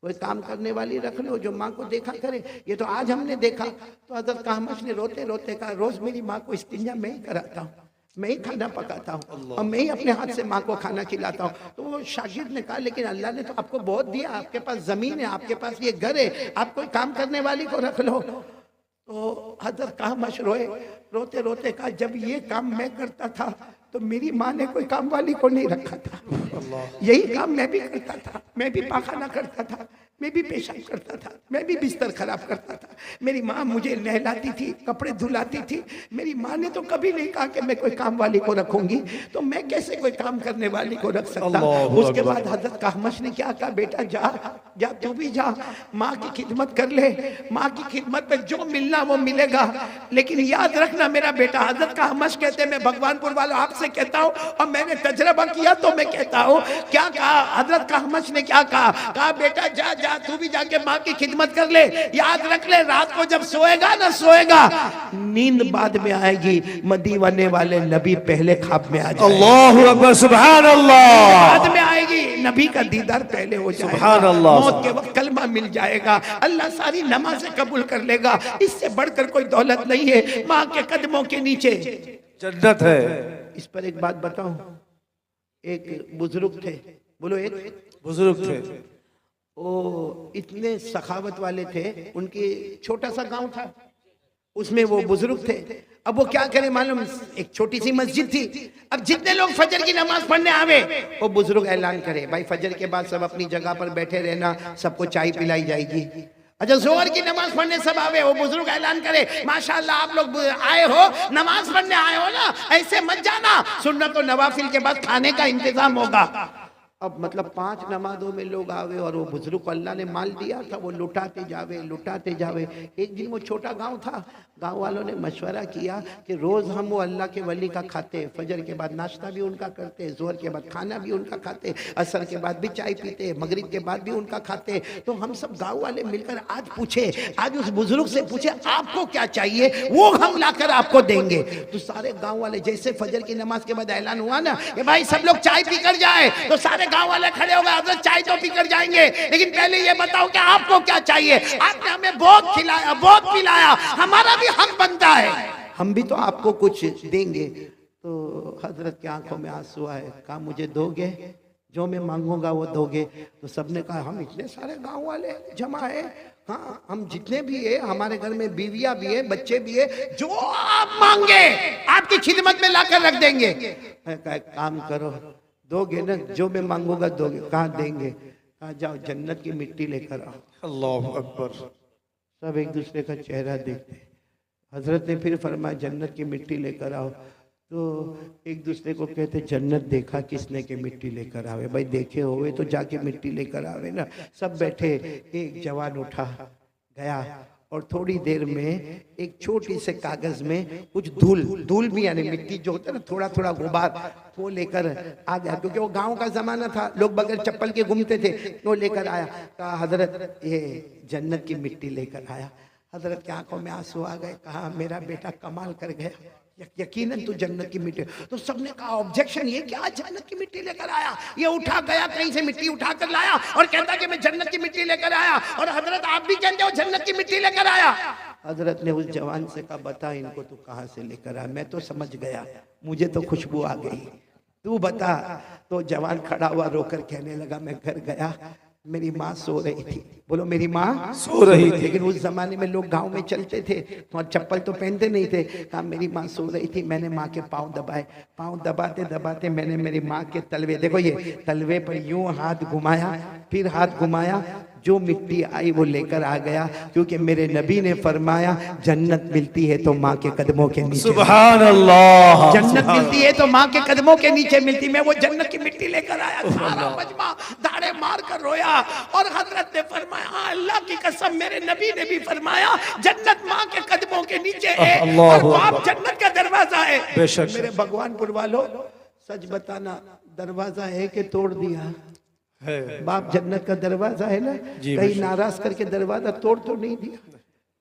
[SPEAKER 2] کوئی کام کرنے والی رکھ لو جو ماں کو دیکھا کرے، یہ تو آج ہم نے دیکھا۔ تو حضرت کہمش نے روتے روتے کہا، روز میری ماں کو استنجا میں ہی کراتا ہوں، میں ہی کھانا پکاتا ہوں اور میں ہی اپنے ہاتھ سے ماں کو کھانا کھلاتا ہوں۔ تو وہ شاگرد نے کہا، لیکن اللہ نے تو آپ کو بہت دیا، آپ کے پاس زمین ہے، آپ کے پاس یہ گھر ہے، آپ کوئی کام کرنے والی کو رکھ لو۔ تو حضرت کہمش روئے، روتے روتے کہا، جب یہ کام میں کرتا تھا تو میری ماں نے کوئی کام والی کو نہیں رکھا تھا، یہی کام میں بھی کرتا تھا، میں بھی پاخانہ کرتا تھا، میں بھی پیشاب کرتا تھا، میں بھی بستر خراب کرتا تھا، میری ماں مجھے نہلاتی تھی، کپڑے دھلاتی تھی، میری ماں نے تو کبھی نہیں کہا کہ میں کوئی کام والی کو رکھوں گی، تو میں کیسے کوئی کام کرنے والی کو رکھ سکتا۔ اس کے بعد حضرت کہمش نے کیا کہا، بیٹا جا جا، تو بھی جا، ماں کی خدمت کر لے، ماں کی خدمت میں جو ملنا وہ ملے گا، لیکن یاد رکھنا میرا بیٹا۔ حضرت کہمش کہتے ہیں، میں بھگوان پور والوں آپ سے کہتا ہوں اور میں نے تجربہ کیا تو میں کہتا ہوں، کیا کہا حضرت کہمش نے، کیا کہا بیٹا جا جا، تو بھی جا کے ماں کی خدمت کر لے، یاد رکھ لے رات کو جب سوئے گا نا، سوئے گا نیند بعد میں آئے گی، مدینے والے نبی پہلے خواب میں آ جائے گا،
[SPEAKER 3] اللہ اکبر، سبحان اللہ،
[SPEAKER 2] بعد میں آئے گی، نبی کا دیدار پہلے ہو جائے گا، موت کے وقت کلمہ مل جائے گا، اللہ ساری نمازیں قبول کر لے گا۔ اس سے بڑھ کر کوئی دولت نہیں ہے، ماں کے قدموں کے نیچے
[SPEAKER 3] جنت ہے۔
[SPEAKER 2] اس پر ایک بات بتاؤں، ایک بزرگ تھے، بولو ایک
[SPEAKER 3] بزرگ تھے،
[SPEAKER 2] وہ اتنے سخاوت والے تھے، ان کی چھوٹا سا گاؤں تھا، اس میں وہ بزرگ تھے۔ اب وہ کیا کرے معلوم، ایک چھوٹی سی مسجد تھی، اب جتنے لوگ فجر کی نماز پڑھنے آوے وہ بزرگ اعلان کرے، بھائی فجر کے بعد سب اپنی جگہ پر بیٹھے رہنا، سب کو چائے پلائی جائے گی۔ اچھا ظہر کی نماز پڑھنے سب آوے، وہ بزرگ اعلان کرے، ماشاءاللہ آپ لوگ آئے ہو، نماز پڑھنے آئے ہو نا، ایسے مت جانا، سنت و نوافل کے بعد کھانے کا انتظام ہوگا۔ اب مطلب 5 نمازوں میں لوگ آوے اور وہ بزرگ کو اللہ نے مال دیا تھا، وہ لٹاتے جاوے۔ ایک دن وہ چھوٹا گاؤں تھا، گاؤں والوں نے مشورہ کیا کہ روز ہم وہ اللہ کے ولی کا کھاتے، فجر کے بعد ناشتہ بھی ان کا کرتے، ظہر کے بعد کھانا بھی ان کا کھاتے، عصر کے بعد بھی چائے پیتے، مغرب کے بعد بھی ان کا کھاتے، تو ہم سب گاؤں والے مل کر آج اس بزرگ سے پوچھے آپ کو کیا چاہیے، وہ ہم لا کر آپ کو دیں گے۔ تو سارے گاؤں والے، جیسے فجر کی نماز کے بعد اعلان ہوا نا کہ بھائی سب لوگ چائے پی کر جائے، تو سارے گاؤں والے کھڑے ہو گئے، حضرت چائے تو پی کر جائیں گے، لیکن پہلے یہ بتاؤ کہ آپ کو کیا چاہیے، آپ نے ہمیں بہت کھلایا، بہت پلایا، ہمارا بھی حق بنتا ہے، ہم بھی تو آپ کو کچھ دیں گے۔ تو حضرت کی آنکھوں میں آنسو آئے، کہا مجھے دو گے، جو میں مانگوں گا وہ دو گے؟ تو سب نے کہا ہم اتنے سارے گاؤں والے جمع ہیں، ہاں ہم جتنے بھی ہیں، ہمارے گھر میں بیویاں بھی ہیں، بچے بھی ہیں، جو آپ مانگے آپ کی خدمت میں لا کر رکھ دیں گے۔ میں کہا ایک کام کرو، دو گے نا، جو میں مانگوں گا دو گے؟ کہاں دیں گے؟ کہا جاؤ جنت کی مٹی لے کر آؤ۔
[SPEAKER 3] اللہ اکبر،
[SPEAKER 2] سب ایک دوسرے کا چہرہ دیکھتے، حضرت نے پھر فرمایا جنت کی مٹی لے کر آؤ۔ تو ایک دوسرے کو کہتے جنت دیکھا کس نے کہ مٹی لے کر آوے؟ بھائی دیکھے ہوئے تو جا کے مٹی لے کر آوے نا۔ سب بیٹھے، ایک جوان اٹھا گیا اور تھوڑی دیر میں ایک چھوٹی سے کاغذ میں کچھ دھول بھی، یعنی مٹی جو ہوتا ہے نا، تھوڑا تھوڑا غبار، وہ لے کر آ گیا، کیونکہ وہ گاؤں کا زمانہ تھا، لوگ بغیر چپل کے گھومتے تھے، وہ لے کر آیا، کہا حضرت یہ جنت کی مٹی لے کر آیا۔ حضرت کی آنکھوں میں آنسو آ گئے. کہا میرا بیٹا کمال کر گیا, یقیناً تو جنت کی مٹی. تو سب نے کہا آبجیکشن یہ کیا جنت کی مٹی لے کر آیا؟ یہ اٹھا گیا کہیں سے مٹی اٹھا کر لایا اور کہتا کہ میں جنت کی مٹی لے کر آیا, اور حضرت آپ بھی کہتے ہو جنت کی مٹی لے کر آیا. حضرت نے اس جوان سے کہا بتا ان کو تو کہاں سے لے کر آیا؟ میں تو سمجھ گیا, مجھے تو خوشبو آ گئی, تو بتا. تو جوان کھڑا ہوا رو کر کہنے لگا میں گھر گیا, میری ماں سو رہی تھی. بولو میری ماں
[SPEAKER 3] سو رہی تھی.
[SPEAKER 2] لیکن اس زمانے میں لوگ گاؤں میں چلتے تھے تو چپل تو پہنتے نہیں تھے. کہا میری ماں سو رہی تھی, میں نے ماں کے پاؤں دبائے, پاؤں دباتے دباتے میں نے میری ماں کے تلوے, دیکھو یہ تلوے پر یوں ہاتھ گھمایا, پھر ہاتھ گھمایا, جو مٹی آئی وہ لے کر آ گیا. کیونکہ میرے نبی نے فرمایا جنت ملتی ہے تو ماں کے قدموں کے نیچے,
[SPEAKER 3] سبحان اللہ,
[SPEAKER 2] جنت ملتی ہے تو ماں کے قدموں کے نیچے ملتی. میں وہ جنت کی مٹی لے کر آیا. سارا مجمع داڑے مار کر رویا, اور حضرت نے فرمایا اللہ کی قسم میرے نبی نے بھی فرمایا جنت ماں کے قدموں کے نیچے ہے, اور باپ جنت کا دروازہ ہے.
[SPEAKER 3] بے شک.
[SPEAKER 2] میرے بھگوان پور والوں سچ بتانا, دروازہ ہے کہ توڑ دیا؟ باپ جنت کا دروازہ ہے نا, کہیں ناراض کر کے دروازہ توڑ تو نہیں دیا.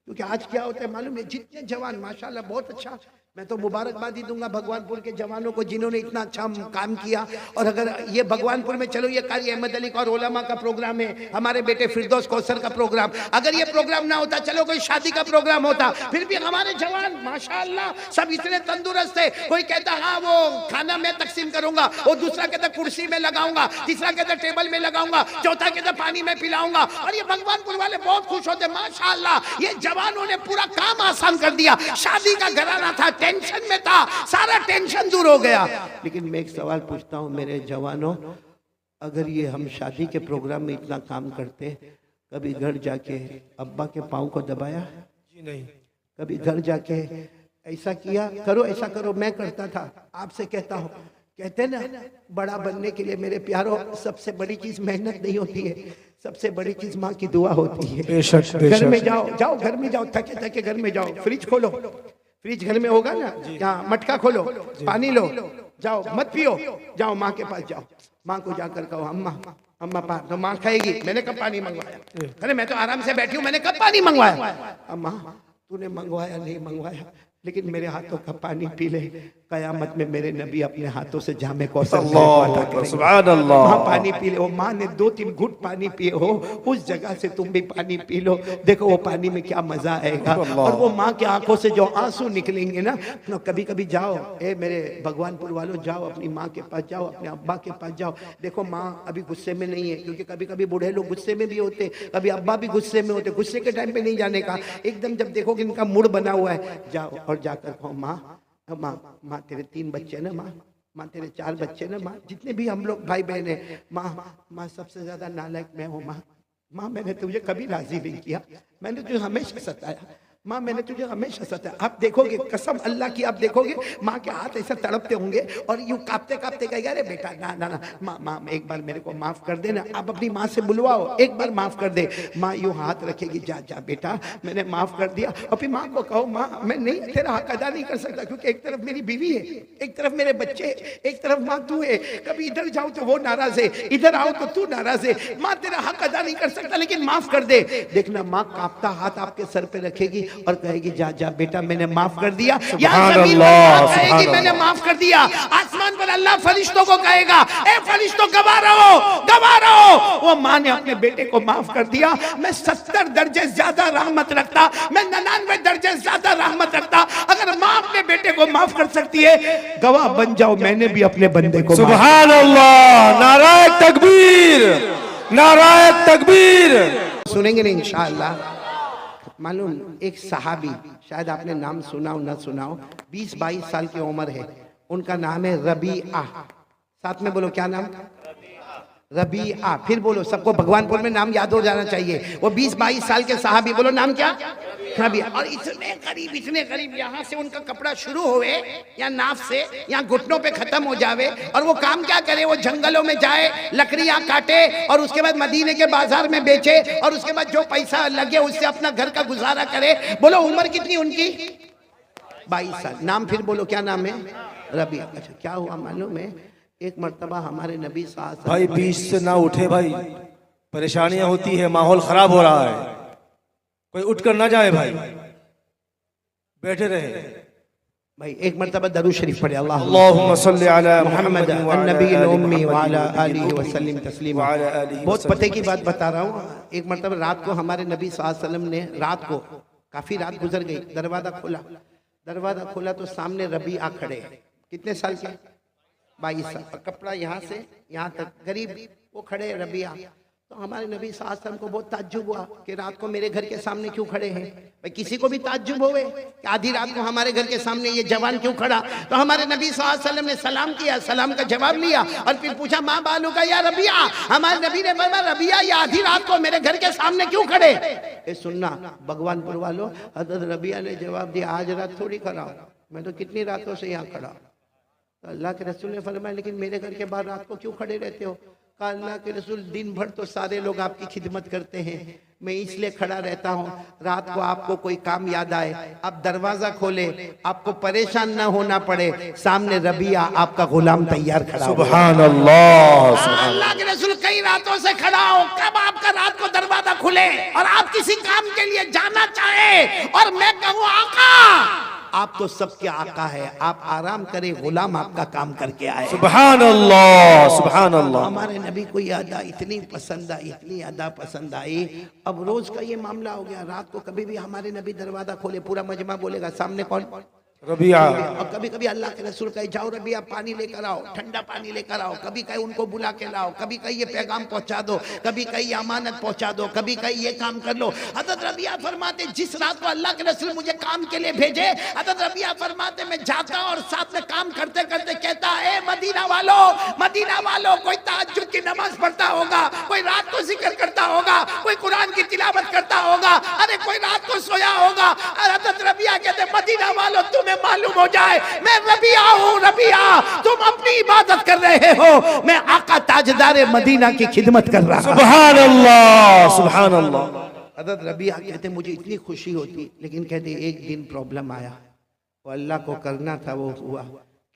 [SPEAKER 2] کیونکہ آج کیا ہوتا ہے معلوم ہے, جتنے جوان ماشاءاللہ بہت اچھا, میں تو مبارکباد ہی دوں گا بھگوان پور کے جوانوں کو جنہوں نے اتنا اچھا کام کیا. اور اگر یہ بھگوان پور میں چلو یہ قاری احمد علی اور علماء کا پروگرام ہے, ہمارے بیٹے فردوس کوثر کا پروگرام, اگر یہ پروگرام نہ ہوتا, چلو کوئی شادی کا پروگرام ہوتا, پھر بھی ہمارے جوان ماشاءاللہ سب اتنے تندرست تھے. کوئی کہتا ہاں وہ کھانا میں تقسیم کروں گا, وہ دوسرا کہتا کرسی میں لگاؤں گا, تیسرا کہتا ٹیبل میں لگاؤں گا, چوتھا کہتا پانی میں پلاؤں گا. اور یہ بھگوان پور والے بہت خوش ہوتے ماشاءاللہ, یہ جوانوں نے پورا کام آسان کر دیا. شادی کا گھرانہ تھا, ٹینشن میں تھا, سارا ٹینشن دور ہو گیا. لیکن میں ایک سوال پوچھتا ہوں میرے جوانوں, اگر یہ ہم شادی کے پروگرام میں اتنا کام کرتے, کبھی گھر جا کے ابا کے پاؤں کو دبایا؟
[SPEAKER 3] جی نہیں.
[SPEAKER 2] کبھی گھر جا کے ایسا کیا کرو ایسا کرو؟ میں کرتا تھا, آپ سے کہتا ہوں. کہتے نا بڑا بننے کے لیے میرے پیاروں سب سے بڑی چیز محنت نہیں ہوتی ہے, سب سے بڑی چیز ماں کی دعا ہوتی ہے.
[SPEAKER 3] بے شک, بے
[SPEAKER 2] گھر میں
[SPEAKER 3] شک.
[SPEAKER 2] جاؤ گھر میں جاؤ, تھکے تھکے گھر میں جاؤ, فریج کھولو, فریج گھر میں ہوگا نا, یہاں مٹکا کھولو, پانی لو, جاؤ مت پیو, جاؤ ماں کے پاس جاؤ, ماں کو جا کر کہو اماں پاس, تو ماں کہے گی میں نے کب پانی منگوایا؟ ارے میں تو آرام سے بیٹھی ہوں, میں نے کب پانی منگوایا؟ اماں تو نے منگوایا نہیں منگوایا, لیکن میرے ہاتھوں کا پانی پی لے, قیامت میں میرے نبی اپنے ہاتھوں سے جام کوثر
[SPEAKER 3] اللہ, سبحان اللہ.
[SPEAKER 2] ماں پانی پی لے, وہ ماں نے 2-3 گھٹ پانی پیے ہو, اس جگہ سے تم بھی پانی پی لو, دیکھو وہ پانی میں کیا مزہ آئے گا. اور وہ ماں کے آنکھوں سے جو آنسو نکلیں گے نا, کبھی کبھی جاؤ, اے میرے بھگوان پور والوں جاؤ, اپنی ماں کے پاس جاؤ, اپنے ابا کے پاس جاؤ. دیکھو ماں ابھی غصے میں نہیں ہے, کیونکہ کبھی کبھی بوڑھے لوگ غصے میں بھی ہوتے, کبھی ابا بھی غصے میں ہوتے. غصے کے ٹائم پہ نہیں جانے کا, ایک دم جب دیکھو کہ ان کا موڈ بنا ہوا ہے, جاؤ اور جا کر کہو ماں تیرے 3 بچے نا, ماں تیرے 4 بچے نا, ماں جتنے بھی ہم لوگ بھائی بہن ہیں, ماں سب سے زیادہ نالائق میں ہوں, ماں میں نے تجھے کبھی راضی نہیں کیا, میں نے تجھے ہمیشہ ستایا, ماں میں نے تجھے ہمیشہ ستایا. آپ دیکھو گے قسم اللہ کی, آپ دیکھو گے ماں کے ہاتھ ایسا تڑپتے ہوں گے اور یوں کاپتے کاپتے کہے گا ارے بیٹا نا ماں ایک بار میرے کو معاف کر دے نا. آپ اپنی ماں سے بلواؤ, ایک بار معاف کر دے. ماں یوں ہاتھ رکھے گی, جا بیٹا میں نے معاف کر دیا. اور پھر ماں کو کہو ماں میں نہیں تیرا حق ادا نہیں کر سکتا, کیونکہ ایک طرف میری بیوی ہے, ایک طرف میرے بچے, ایک طرف ماں تو ہے, کبھی ادھر جاؤ تو وہ ناراض ہے, ادھر آؤ تو تو ناراض ہے. ماں تیرا حق ادا نہیں کر سکتا لیکن معاف کر دے. دیکھنا ماں کانپتا ہاتھ آپ کے سر پہ رکھے گی اور کہے گی جا بیٹا میں نے معاف کر دیا. یا زمین پر ماں کہے گی میں نے معاف کر دیا. آسمان پر اللہ فرشتوں کو کہے گا اے فرشتوں گواہ رہو, وہ ماں نے اپنے بیٹے کو معاف کر دیا. میں 70 درجے زیادہ رحمت رکھتا, میں 99 درجے زیادہ رحمت رکھتا. اگر ماں اپنے بیٹے کو معاف کر سکتی ہے, گواہ بن جاؤ میں نے بھی اپنے بندے کو.
[SPEAKER 3] سبحان اللہ, نعرہ تکبیر, نعرہ تکبیر.
[SPEAKER 2] سنیں گے نا انشاءاللہ. معلوم ایک صحابی, شاید آپ نے نام سنا ہو نہ سنا ہو, 20-22 سال کی عمر ہے, ان کا نام ہے ربیعہ. ساتھ میں بولو کیا نام؟ ربیعہ. پھر بولو, سب کو بھگوان پور میں نام یاد ہو جانا چاہیے. وہ 20-22 سال کے صحابی, بولو نام کیا؟ ربیعہ. اور اتنے قریب یہاں سے ان کا کپڑا شروع ہوئے یا ناف سے یا گھٹنوں پہ ختم ہو جاوے. اور وہ کام کیا کرے, وہ جنگلوں میں جائے, لکڑیاں کاٹے اور اس کے بعد مدینے کے بازار میں بیچے, اور اس کے بعد جو پیسہ لگے اس سے اپنا گھر کا گزارا کرے. بولو عمر کتنی ان کی؟ 22 سال. نام پھر بولو کیا نام ہے؟ ربیعہ. اچھا کیا ہوا معلوم ہے, ایک مرتبہ ہمارے نبی صلی اللہ علیہ وسلم,
[SPEAKER 3] بھائی بیچ سے نہ اٹھے بھائی, پریشانیاں ہوتی ہے, ماحول خراب ہو رہا ہے. کوئی اٹھ کر نہ جائے بھائی، بیٹھے رہے.
[SPEAKER 2] بھائی ایک مرتبہ درود شریف پڑھے.
[SPEAKER 3] اللہم صلی علی
[SPEAKER 2] محمد النبی الامی وعلی آلہ وسلم تسلیما.
[SPEAKER 3] وعلی آلہ
[SPEAKER 2] بہت پتے کی بات بتا رہا ہوں. ایک مرتبہ رات کو ہمارے نبی صلی اللہ علیہ وسلم نے رات کو، کافی رات گزر گئی، دروازہ کھولا تو سامنے ربیعہ کھڑے. کتنے سال کے؟ 22 سال. اور کپڑا یہاں سے یہاں تک غریب وہ کھڑے ربیعہ. تو ہمارے نبی صلی اللہ علیہ وسلم کو بہت تعجب ہوا کہ رات کو میرے گھر کے سامنے کیوں کھڑے ہیں. بھئی کسی کو بھی تعجب ہوئے کہ آدھی رات کو ہمارے گھر کے سامنے یہ جوان کیوں کھڑا. تو ہمارے نبی صلی اللہ علیہ وسلم نے سلام کیا، سلام کا جواب لیا اور پھر پوچھا ماں بالو کا یا ربیعہ. ہمارے نبی نے فرمایا ربیعہ یہ آدھی رات کو میرے گھر کے سامنے کیوں کھڑے. اے سننا بھگوان پور والو، حضرت ربیعہ نے جواب دیا آج رات تھوڑی کھڑا ہوں، میں تو کتنی راتوں سے یہاں کھڑا ہوں. تو اللہ کے رسول نے فرمایا لیکن میرے گھر کے باہر رات کو کیوں کھڑے رہتے ہو. کہا اللہ کے رسول دن بھر تو سارے لوگ آپ کی خدمت کرتے ہیں، میں اس لیے کھڑا رہتا ہوں رات کو آپ کو کوئی کام یاد آئے آپ دروازہ کھولے، آپ کو پریشان نہ ہونا پڑے، سامنے ربیعہ آپ کا غلام تیار کھڑا ہو.
[SPEAKER 3] سبحان اللہ.
[SPEAKER 2] اللہ کے رسول کئی راتوں سے کھڑا ہو، کب آپ کا رات کو دروازہ کھلے اور آپ کسی کام کے لیے جانا چاہے اور میں کہوں آقا آپ تو سب کے آقا ہے، آپ آرام کریں، غلام آپ کا کام کر کے آئے.
[SPEAKER 3] سبحان اللہ. سبحان اللہ.
[SPEAKER 2] ہمارے نبی کو یہ ادا اتنی پسند آئی، اتنی ادا پسند آئی. اب روز کا یہ معاملہ ہو گیا، رات کو کبھی بھی ہمارے نبی دروازہ کھولے پورا مجمع بولے گا سامنے کون؟
[SPEAKER 3] ربیعہ.
[SPEAKER 2] اور کبھی کبھی اللہ کے رسول کہے جاؤ ربیعہ پانی لے کر آؤ، ٹھنڈا پانی لے کر آؤ، کبھی کہیں ان کو بلا کے لاؤ، کبھی کہیں یہ پیغام پہنچا دو، کبھی کہیں یہ امانت پہنچا دو، کبھی کہیں یہ کام کر لو. حضرت ربیعہ فرماتے جس رات کو اللہ کے رسول مجھے کام کے لیے بھیجے، حضرت ربیعہ فرماتے میں جاتا اور ساتھ میں کام کرتے کرتے کہتا اے مدینہ والو کوئی تہجد کی نماز پڑھتا ہوگا، کوئی رات کو ذکر کرتا ہوگا، کوئی قرآن کی تلاوت کرتا ہوگا، ارے کوئی رات کو سویا ہوگا. حضرت ربیعہ کہتے مدینہ والو تمہیں معلوم ہو جائے میں ربیعہ ہوں. ربیعہ تم اپنی عبادت کر رہے ہو، میں آقا تاجدار مدینہ کی خدمت کر رہا ہوں.
[SPEAKER 3] سبحان اللہ. سبحان اللہ.
[SPEAKER 2] حضرت ربیعہ کہتے مجھے اتنی خوشی ہوتی، لیکن کہتے ایک دن پرابلم آیا، وہ اللہ کو کرنا تھا وہ ہوا.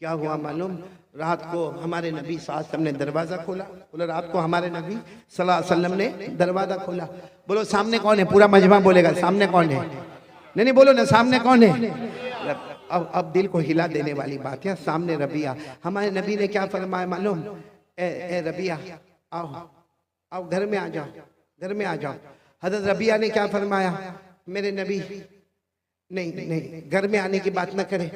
[SPEAKER 2] کیا ہوا معلوم؟ رات کو ہمارے نبی صلی اللہ علیہ وسلم نے دروازہ کھولا. بولو رات کو ہمارے نبی صلی اللہ علیہ وسلم نے دروازہ کھولا. بولو سامنے کون ہے؟ پورا مجمع بولے گا سامنے کون ہے. نہیں بولو نا سامنے کون ہے. اب دل کو ہلا دینے والی بات ہے، سامنے ربیعہ. ہمارے نبی نے کیا فرمایا معلوم؟ اے ربیعہ آؤ گھر میں آ جاؤ. حضرت ربیعہ نے کیا فرمایا؟ میرے نبی نہیں گھر میں آنے کی بات نہ کرے،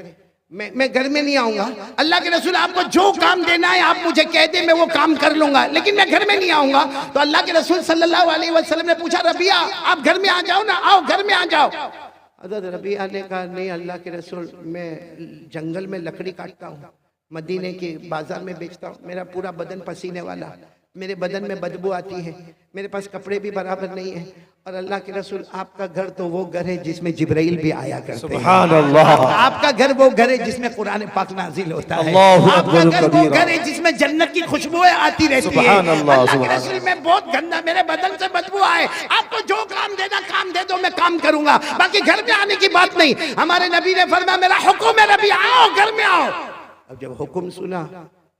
[SPEAKER 2] میں گھر میں نہیں آؤں گا. اللہ کے رسول آپ کو جو کام دینا ہے آپ مجھے کہہ دیں میں وہ کام کر لوں گا، لیکن میں گھر میں نہیں آؤں گا. تو اللہ کے رسول صلی اللہ علیہ وسلم نے پوچھا ربیعہ آپ گھر میں آ جاؤ نا، آؤ گھر میں آ جاؤ. حضرت ربیعہ نے کہا نہیں اللہ کے رسول میں جنگل میں لکڑی کاٹتا ہوں، مدینے کے بازار میں بیچتا ہوں، میرا پورا بدن پسینے والا، میرے بدن میں بدبو آتی ہے، میرے پاس کپڑے بھی برابر نہیں ہیں. اور اللہ کے رسول آپ کا گھر تو وہ گھر ہے جس میں جبرائیل بھی آیا کرتے ہیں.
[SPEAKER 3] سبحان اللہ.
[SPEAKER 2] آپ کا گھر وہ گھر ہے جس میں قرآن پاک نازل ہوتا ہے.
[SPEAKER 3] اللہ
[SPEAKER 2] آپ کا
[SPEAKER 3] اکبر
[SPEAKER 2] گھر وہ
[SPEAKER 3] کبیرہ.
[SPEAKER 2] گھر ہے جس میں جنت کی خوشبوئیں آتی رہتی ہیں.
[SPEAKER 3] سبحان اللہ.
[SPEAKER 2] اللہ کے رسول میں بہت گندا میرے بدن سے بدبو آئے، آپ کو جو کام دینا کام دے دو میں کام کروں گا، باقی گھر میں آنے کی بات نہیں. ہمارے نبی نے فرمایا میرا حکم ہے ربیعہ آؤ گھر میں آؤ. اب جب حکم سنا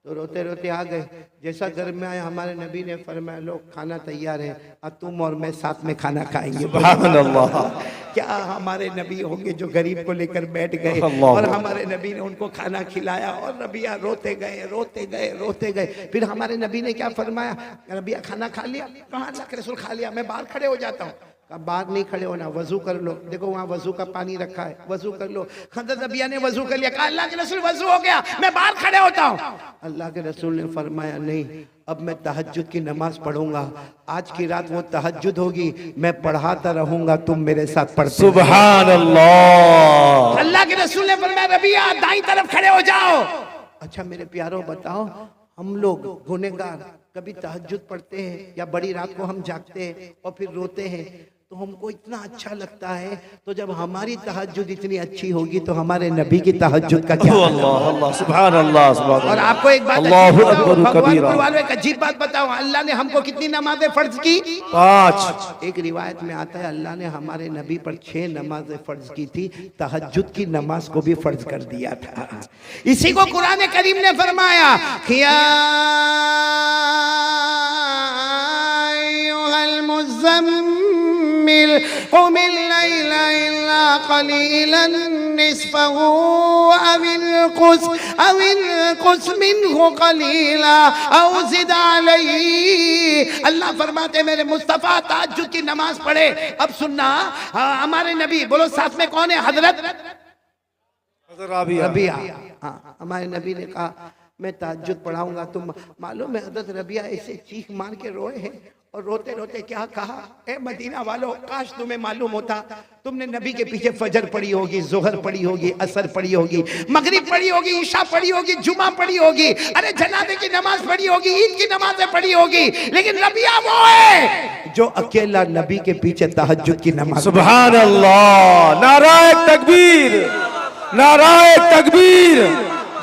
[SPEAKER 2] تو روتے روتے آ گئے. جیسا گھر میں آئے ہمارے نبی نے فرمایا لوگ کھانا تیار ہے، اب تم اور میں ساتھ میں کھانا کھائیں گے.
[SPEAKER 3] سبحان اللہ.
[SPEAKER 2] کیا ہمارے نبی ہوں گے جو غریب کو لے کر بیٹھ گئے اور ہمارے نبی نے ان کو کھانا کھلایا اور ربیعہ روتے گئے. پھر ہمارے نبی نے کیا فرمایا؟ ربیعہ کھانا کھا لیا؟ کہاں اللہ کے رسول کھا لیا، میں باہر کھڑے ہو جاتا ہوں. باہر نہیں کھڑے ہونا، وضو کر لو، دیکھو وہاں وضو کا پانی رکھا ہے، وضو کر لو. حضرت ربیعہ نے وضو کر لیا، کہا اللہ کے رسول وضو ہو گیا میں باہر کھڑے ہوتا ہوں. اللہ کے رسول نے فرمایا نہیں اب میں تہجد کی نماز پڑھوں گا، آج کی رات وہ تہجد ہوگی، میں پڑھاتا رہوں گا تم میرے ساتھ پڑھتے.
[SPEAKER 3] سبحان اللہ.
[SPEAKER 2] اللہ کے رسول نے فرمایا ربیعہ دائیں طرف کھڑے ہو جاؤ. اچھا میرے پیاروں بتاؤ ہم لوگ گنہگار کبھی تہجد پڑھتے ہیں یا بڑی رات کو ہم جاگتے ہیں اور پھر روتے ہیں تو ہم کو اتنا اچھا لگتا ہے، تو جب ہماری تہجد اتنی اچھی ہوگی تو ہمارے نبی کی تہجد کا کیا؟
[SPEAKER 3] اللہ اللہ. سبحان اللہ. سبحان
[SPEAKER 2] اور
[SPEAKER 3] اللہ.
[SPEAKER 2] آپ کو ایک بات
[SPEAKER 3] اللہ اکبر کبیرہ.
[SPEAKER 2] ایک عجیب بات بتاؤ، اللہ نے ہم کو کتنی نمازیں فرض کی؟
[SPEAKER 3] 5.
[SPEAKER 2] ایک روایت میں آتا ہے اللہ نے ہمارے نبی پر 6 نمازیں فرض کی تھی، تہجد کی نماز کو بھی فرض کر دیا تھا. اسی کو قرآن کریم نے فرمایا یا ایھا المزمل قم الليل إلا قليلا نصفه أو انقص منه قليلا أو زد عليه. اللہ فرماتے ہیں میرے مصطفیٰ تہجد کی نماز پڑھے. اب سننا ہمارے نبی بولو ساتھ میں کون ہے؟ حضرت ربیعہ. ہمارے نبی نے کہا میں تہجد پڑھاؤں گا. تم معلوم ہے حضرت ربیعہ ایسے چیخ مار کے روئے ہیں اور روتے روتے کیا کہا؟ اے مدینہ والو کاش تمہیں معلوم ہوتا. تم نے نبی کے پیچھے فجر پڑھی ہوگی، ظہر پڑھی ہوگی، عصر پڑھی ہوگی، مغرب پڑھی ہوگی، عشاء پڑھی ہوگی، جمعہ پڑھی ہوگی، ارے جنازے کی نماز پڑھی ہوگی، عید کی نمازیں پڑھی ہوگی، لیکن ربیعہ وہ ہے جو اکیلا نبی کے پیچھے تہجد کی نماز.
[SPEAKER 3] سبحان اللہ. نعرہ تکبیر، نعرہ تکبیر.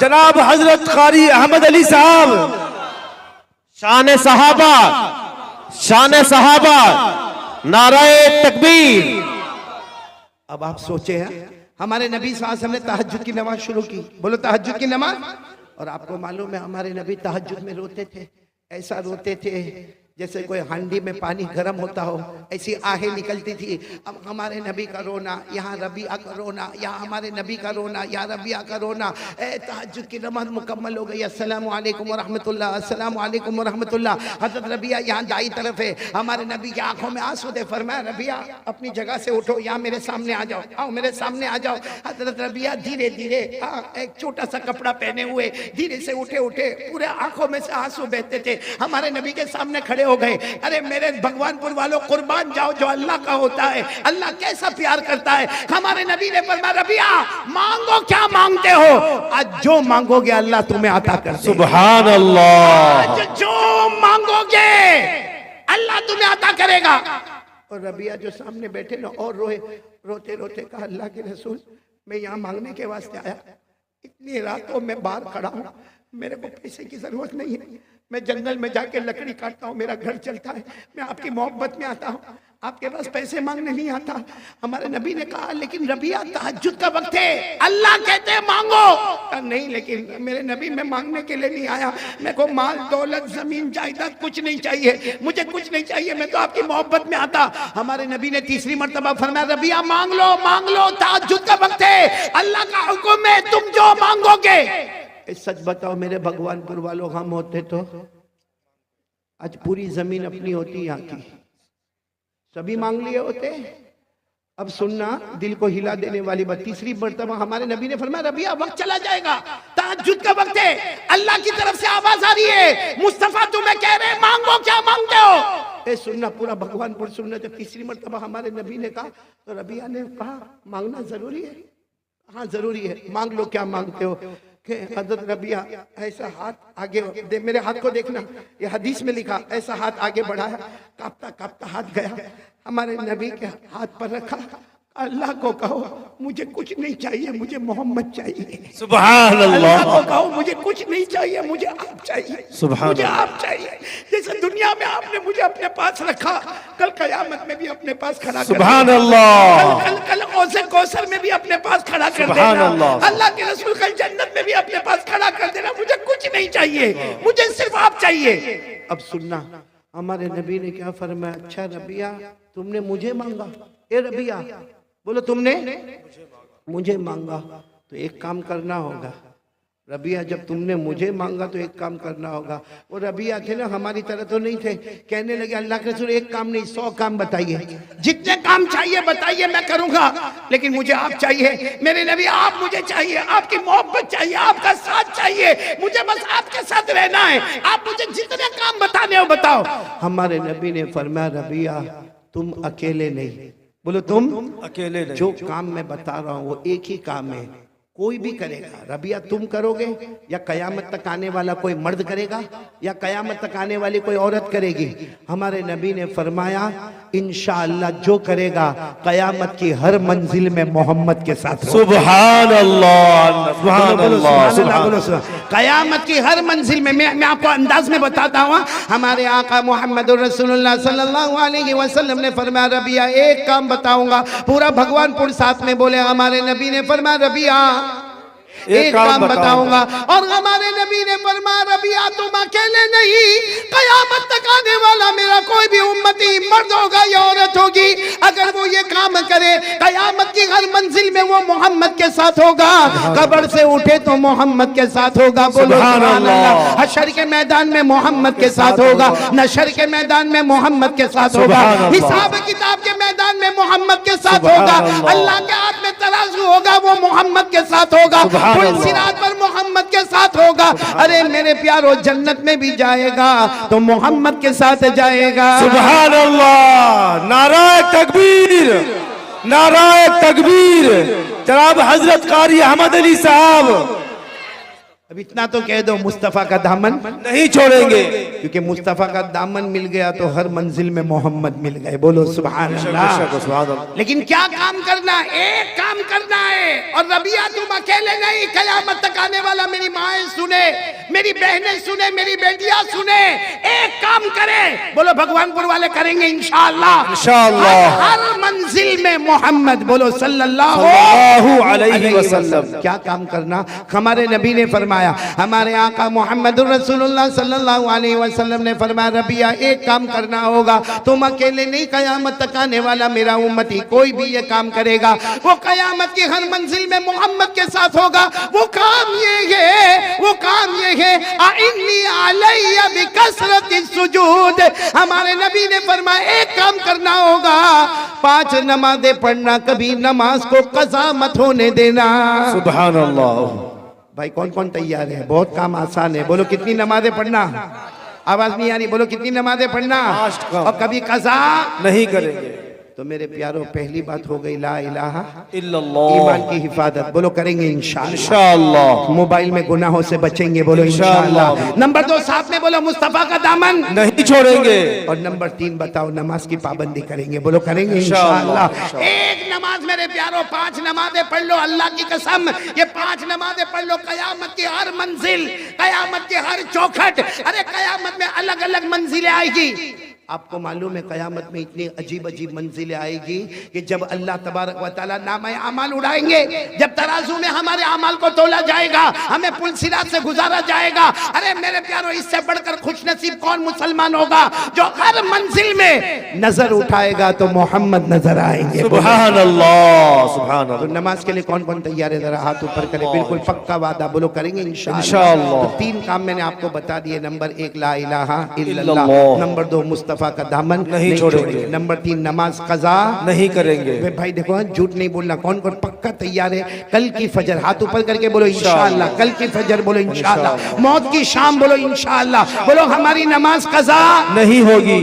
[SPEAKER 3] جناب حضرت قاری احمد علی صاحب، شان صحابہ، شان صحابہ، نعرہ تکبیر.
[SPEAKER 2] اب آپ سوچے ہیں ہمارے نبی صلی اللہ علیہ وسلم نے تہجد کی نماز شروع کی. بولو تہجد کی نماز. اور آپ کو معلوم ہے ہمارے نبی تہجد میں روتے تھے. ایسا روتے تھے جیسے کوئی ہانڈی میں پانی گرم ہوتا ہو، ایسی آہیں نکلتی تھی. اب ہمارے نبی کا رونا، یہاں ربیعہ کا رونا، یہاں ہمارے نبی کا رونا، یہاں ربیعہ کا رونا. اے تہجد کی نماز مکمل ہو گئی. السلام علیکم ورحمت اللہ، السلام علیکم ورحمت اللہ. حضرت ربیعہ یہاں دائیں طرف ہے. ہمارے نبی کی آنکھوں میں آنسو تھے. فرمایا ربیعہ اپنی جگہ سے اٹھو، یہاں میرے سامنے آ جاؤ، آؤ میرے سامنے آ جاؤ. حضرت ربیعہ دھیرے دھیرے ایک چھوٹا سا کپڑا پہنے ہوئے دھیرے سے اٹھے پورے آنکھوں میں سے آنسو بہتے تھے. ہمارے نبی کے سامنے کھڑے ہو گئے. ارے میرے بھگوان پور والوں قربان جاؤ جو اللہ کا ہوتا ہے. اللہ کیسا پیار کرتا ہے. ہمارے نبی نے فرمایا ربیعہ مانگو کیا مانگتے ہو، آج جو مانگو گے اللہ تمہیں عطا کر دے.
[SPEAKER 3] سبحان اللہ.
[SPEAKER 2] آج جو مانگو گے اللہ تمہیں عطا کرے گا. اور ربیعہ جو سامنے بیٹھے نا اور روتے روتے کہا اللہ کے رسول میں یہاں مانگنے کے واسطے آیا. اتنی راتوں میں باہر کھڑا ہوں، میرے کو پیسے کی ضرورت نہیں ہے. میں جنگل میں جا کے لکڑی کاٹتا ہوں، میرا گھر چلتا ہے. میں آپ کی محبت میں آتا ہوں، آپ کے پاس پیسے مانگنے نہیں آتا. ہمارے نبی نے کہا لیکن ربیعہ تہجد کا وقت ہے، اللہ کہتے ہیں مانگو. نہیں لیکن میرے نبی میں مانگنے کے لیے نہیں آیا. میرے کو مال دولت زمین جائیداد کچھ نہیں چاہیے، مجھے کچھ نہیں چاہیے، میں تو آپ کی محبت میں آتا. ہمارے نبی نے تیسری مرتبہ فرمایا ربیعہ مانگ لو تہجد کا وقت ہے، اللہ کا حکم ہے تم جو مانگو گے. سچ بتاؤ میرے بھگوان پور والوں ہم ہوتے تو آج پوری زمین اپنی ہوتی یہاں کی، سبھی مانگ لیے ہوتے. اب سننا دل کو ہلا دینے والی بات. تیسری مرتبہ ہمارے نبی نے فرمایا ربیعہ وقت چلا جائے گا، تہجد کا وقت ہے، اللہ کی طرف سے آواز آ رہی ہے مصطفیٰ تمہیں کہہ رہے مانگو کیا مانگتے ہو. اے سننا پورا بھگوان پور سننا. جب تیسری مرتبہ ہمارے نبی نے کہا تو ربیعہ نے کہا مانگنا ضروری ہے. ہاں ضروری ہے، مانگ لو کیا مانگتے ہو. کہ حضرت ربیعہ ایسا ہاتھ آگے میرے ہاتھ کو دیکھنا، یہ حدیث میں لکھا ایسا ہاتھ آگے بڑھایا، کاپتا کاپتا ہاتھ گیا ہمارے نبی کے ہاتھ پر رکھا. اللہ کو کہو مجھے کچھ نہیں چاہیے، مجھے محمد چاہیے.
[SPEAKER 3] سبحان اللہ.
[SPEAKER 2] اللہ کو کہو مجھے کچھ نہیں چاہیے، مجھے آپ چاہیے. مجھے آپ چاہیے. جیسے دنیا میں آپ نے مجھے اپنے پاس رکھا، کل قیامت میں بھی اپنے پاس کھڑا کر دینا.
[SPEAKER 3] سبحان اللہ.
[SPEAKER 2] کل کوثر میں بھی اپنے پاس کھڑا کر دینا. اللہ کے رسول کل جنت میں بھی اپنے پاس کھڑا کر دینا. مجھے کچھ نہیں چاہیے، مجھے صرف آپ چاہیے. اب سننا ہمارے نبی نے کیا فرمایا. اچھا ربیعہ تم نے مجھے مانگا. اے ربیعہ بولو تم نے مجھے مانگا تو ایک کام کرنا ہوگا. ربیعہ جب تم نے مجھے مانگا تو ایک کام کرنا ہوگا. وہ ربیعہ تھے نا ہماری طرح تو نہیں تھے. کہنے لگے اللہ کے رسول ایک کام نہیں 100 کام بتائیے، جتنے کام چاہیے بتائیے میں کروں گا، لیکن مجھے آپ چاہیے. میرے نبی آپ مجھے چاہیے، آپ کی محبت چاہیے، آپ کا ساتھ چاہیے. مجھے بس آپ کے ساتھ رہنا ہے. آپ مجھے جتنے کام بتانے ہو بتاؤ. ہمارے نبی نے فرمایا ربیعہ تم اکیلے نہیں. بولو تم
[SPEAKER 3] اکیلے نہیں.
[SPEAKER 2] جو کام میں بتا رہا ہوں وہ ایک ہی کام ہے، کوئی بھی کرے گا. ربیعہ تم کرو گے یا قیامت تک آنے والا کوئی مرد کرے گا یا قیامت تک آنے والی کوئی عورت کرے گی. ہمارے نبی نے فرمایا انشاءاللہ جو کرے گا قیامت کی ہر منزل میں محمد کے ساتھ.
[SPEAKER 3] سبحان اللہ. سبحان اللہ.
[SPEAKER 2] قیامت کی ہر منزل میں میں آپ کو انداز میں بتاتا ہوں. ہمارے آقا محمد رسول اللہ صلی اللہ علیہ وسلم نے فرمایا ربیعہ ایک کام بتاؤں گا. پورا بھگوان پور ساتھ میں بولے. ہمارے نبی نے فرمایا ربیعہ ایک کام بتاؤں گا. اور ہمارے نبی نے فرمایا ربیعہ تم اکیلے نہیں، قیامت تک آنے والا میرا کوئی بھی امتی مرد ہوگا یا عورت ہوگی، اگر وہ یہ کام کرے قیامت کی ہر منزل میں وہ محمد کے ساتھ ہوگا. قبر سے اٹھے تو محمد کے ساتھ ہوگا. بولو سبحان اللہ. حشر کے میدان میں محمد کے ساتھ ہوگا، نشر کے میدان میں محمد کے ساتھ ہوگا، حساب کتاب کے میدان میں محمد کے ساتھ ہوگا، اللہ کے ہاتھ میں ترازو ہوگا وہ محمد کے ساتھ ہوگا، پل صراط پر محمد کے ساتھ ہوگا. ارے میرے پیارو جنت میں بھی جائے گا تو محمد کے ساتھ جائے گا.
[SPEAKER 3] سبحان اللہ. نعرہ تکبیر، نعرہ تکبیر. جناب حضرت قاری احمد علی صاحب
[SPEAKER 2] اب اتنا تو کہہ دو مصطفیٰ کا دامن
[SPEAKER 3] نہیں چھوڑیں گے،
[SPEAKER 2] کیونکہ مصطفیٰ کا دامن مل گیا تو ہر منزل میں محمد مل گئے. بولو سبحان اللہ. لیکن کیا کام کرنا ہے؟ ایک کام کرنا ہے. اور ربیعہ تم اکیلے نہیں، قیامت تک آنے والا میری مائیں سنے، میری بہنیں سنے، میری بیٹیاں سنے، ایک کام کرے. بولو بھگوان پور والے کریں گے انشاءاللہ.
[SPEAKER 3] انشاءاللہ.
[SPEAKER 2] ہر منزل میں محمد. بولو صلی اللہ
[SPEAKER 3] علیہ وسلم.
[SPEAKER 2] کیا کام کرنا؟ ہمارے نبی نے فرمایا، ہمارے آقا محمد رسول اللہ صلی اللہ علیہ وسلم نے فرمایا ربیعہ ایک کام کرنا ہوگا، تم اکیلے نہیں، قیامت تک آنے والا میرا امتی کوئی بھی یہ کام کرے گا وہ قیامت کی ہر منزل میں محمد کے ساتھ ہوگا. وہ کام یہ ہے، وہ کام یہ ہے اعنی علی بکثرت السجود. ہمارے نبی نے فرمایا ایک کام کرنا ہوگا، 5 نمازیں پڑھنا، کبھی نماز کو قضا مت ہونے دینا.
[SPEAKER 3] سبحان اللہ.
[SPEAKER 2] بھائی کون کون تیار ہے؟ بہت کام آسان ہے. بولو کتنی نمازیں پڑھنا؟ آواز نہیں آ رہی. بولو کتنی نمازیں پڑھنا اور کبھی قضا
[SPEAKER 3] نہیں کریں گے.
[SPEAKER 2] تو میرے پیاروں پہلی بات ہو گئی لا الہ
[SPEAKER 3] الا اللہ.
[SPEAKER 2] ایمان کی حفاظت. بولو کریں گے انشاءاللہ.
[SPEAKER 3] انشاءاللہ.
[SPEAKER 2] موبائل میں گناہوں سے بچیں گے. بولو انشاءاللہ. نمبر 2 ساتھ میں بولو مصطفیٰ کا دامن
[SPEAKER 3] نہیں چھوڑیں گے.
[SPEAKER 2] اور نمبر 3 بتاؤ نماز کی پابندی کریں گے. بولو کریں گے انشاءاللہ. ایک نماز میرے پیاروں 5 نمازیں پڑھ لو اللہ کی قسم. یہ 5 نمازیں پڑھ لو، قیامت کی ہر منزل، قیامت کی ہر چوکھٹ، ارے قیامت میں الگ الگ منزلیں آئے گی. آپ کو معلوم ہے قیامت میں اتنی عجیب عجیب منزلیں آئے گی کہ جب اللہ تبارک و تعالیٰ نامہ اعمال اڑائیں گے، جب ترازو میں ہمارے اعمال کو تولا جائے گا، ہمیں پل صراط سے گزارا جائے گا. ارے میرے پیاروں اس سے بڑھ کر خوش نصیب کون مسلمان ہوگا جو ہر منزل میں نظر اٹھائے گا تو محمد نظر آئیں گے.
[SPEAKER 3] سبحان اللہ. سبحان
[SPEAKER 2] تو
[SPEAKER 3] اللہ.
[SPEAKER 2] نماز کے لیے کون کون تیار ہے؟ ذرا ہاتھ اوپر کریں. بالکل پکا وعدہ. بولو کریں گے انشاءاللہ.
[SPEAKER 3] انشاءاللہ.
[SPEAKER 2] تو 3 کام میں نے آپ کو بتا دیے. نمبر 1 لا الہ الا اللہ. نمبر 2 مصطفیٰ کا دامن
[SPEAKER 3] نہیں چھوڑیں گے.
[SPEAKER 2] نمبر 3 نماز قضا
[SPEAKER 3] نہیں کریں گے.
[SPEAKER 2] بھائی دیکھو جھوٹ نہیں بولنا. کون کون پکا تیار ہے؟ کل کی فجر ہاتھ اوپر کر کے بولو انشاءاللہ. کل کی فجر بولو انشاءاللہ. موت کی شام بولو انشاءاللہ. بولو ہماری نماز قضا
[SPEAKER 3] نہیں ہوگی.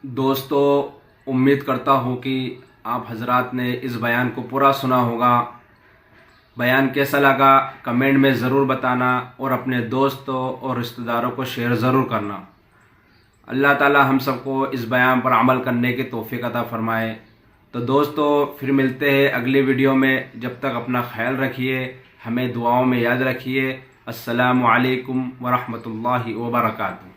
[SPEAKER 4] دوستو امید کرتا ہوں کہ آپ حضرات نے اس بیان کو پورا سنا ہوگا. بیان کیسا لگا کمنٹ میں ضرور بتانا اور اپنے دوستوں اور رشتہ داروں کو شیئر ضرور کرنا. اللہ تعالی ہم سب کو اس بیان پر عمل کرنے کی توفیق عطا فرمائے. تو دوستو پھر ملتے ہیں اگلی ویڈیو میں. جب تک اپنا خیال رکھیے، ہمیں دعاؤں میں یاد رکھیے. السلام علیکم ورحمۃ اللہ وبرکاتہ.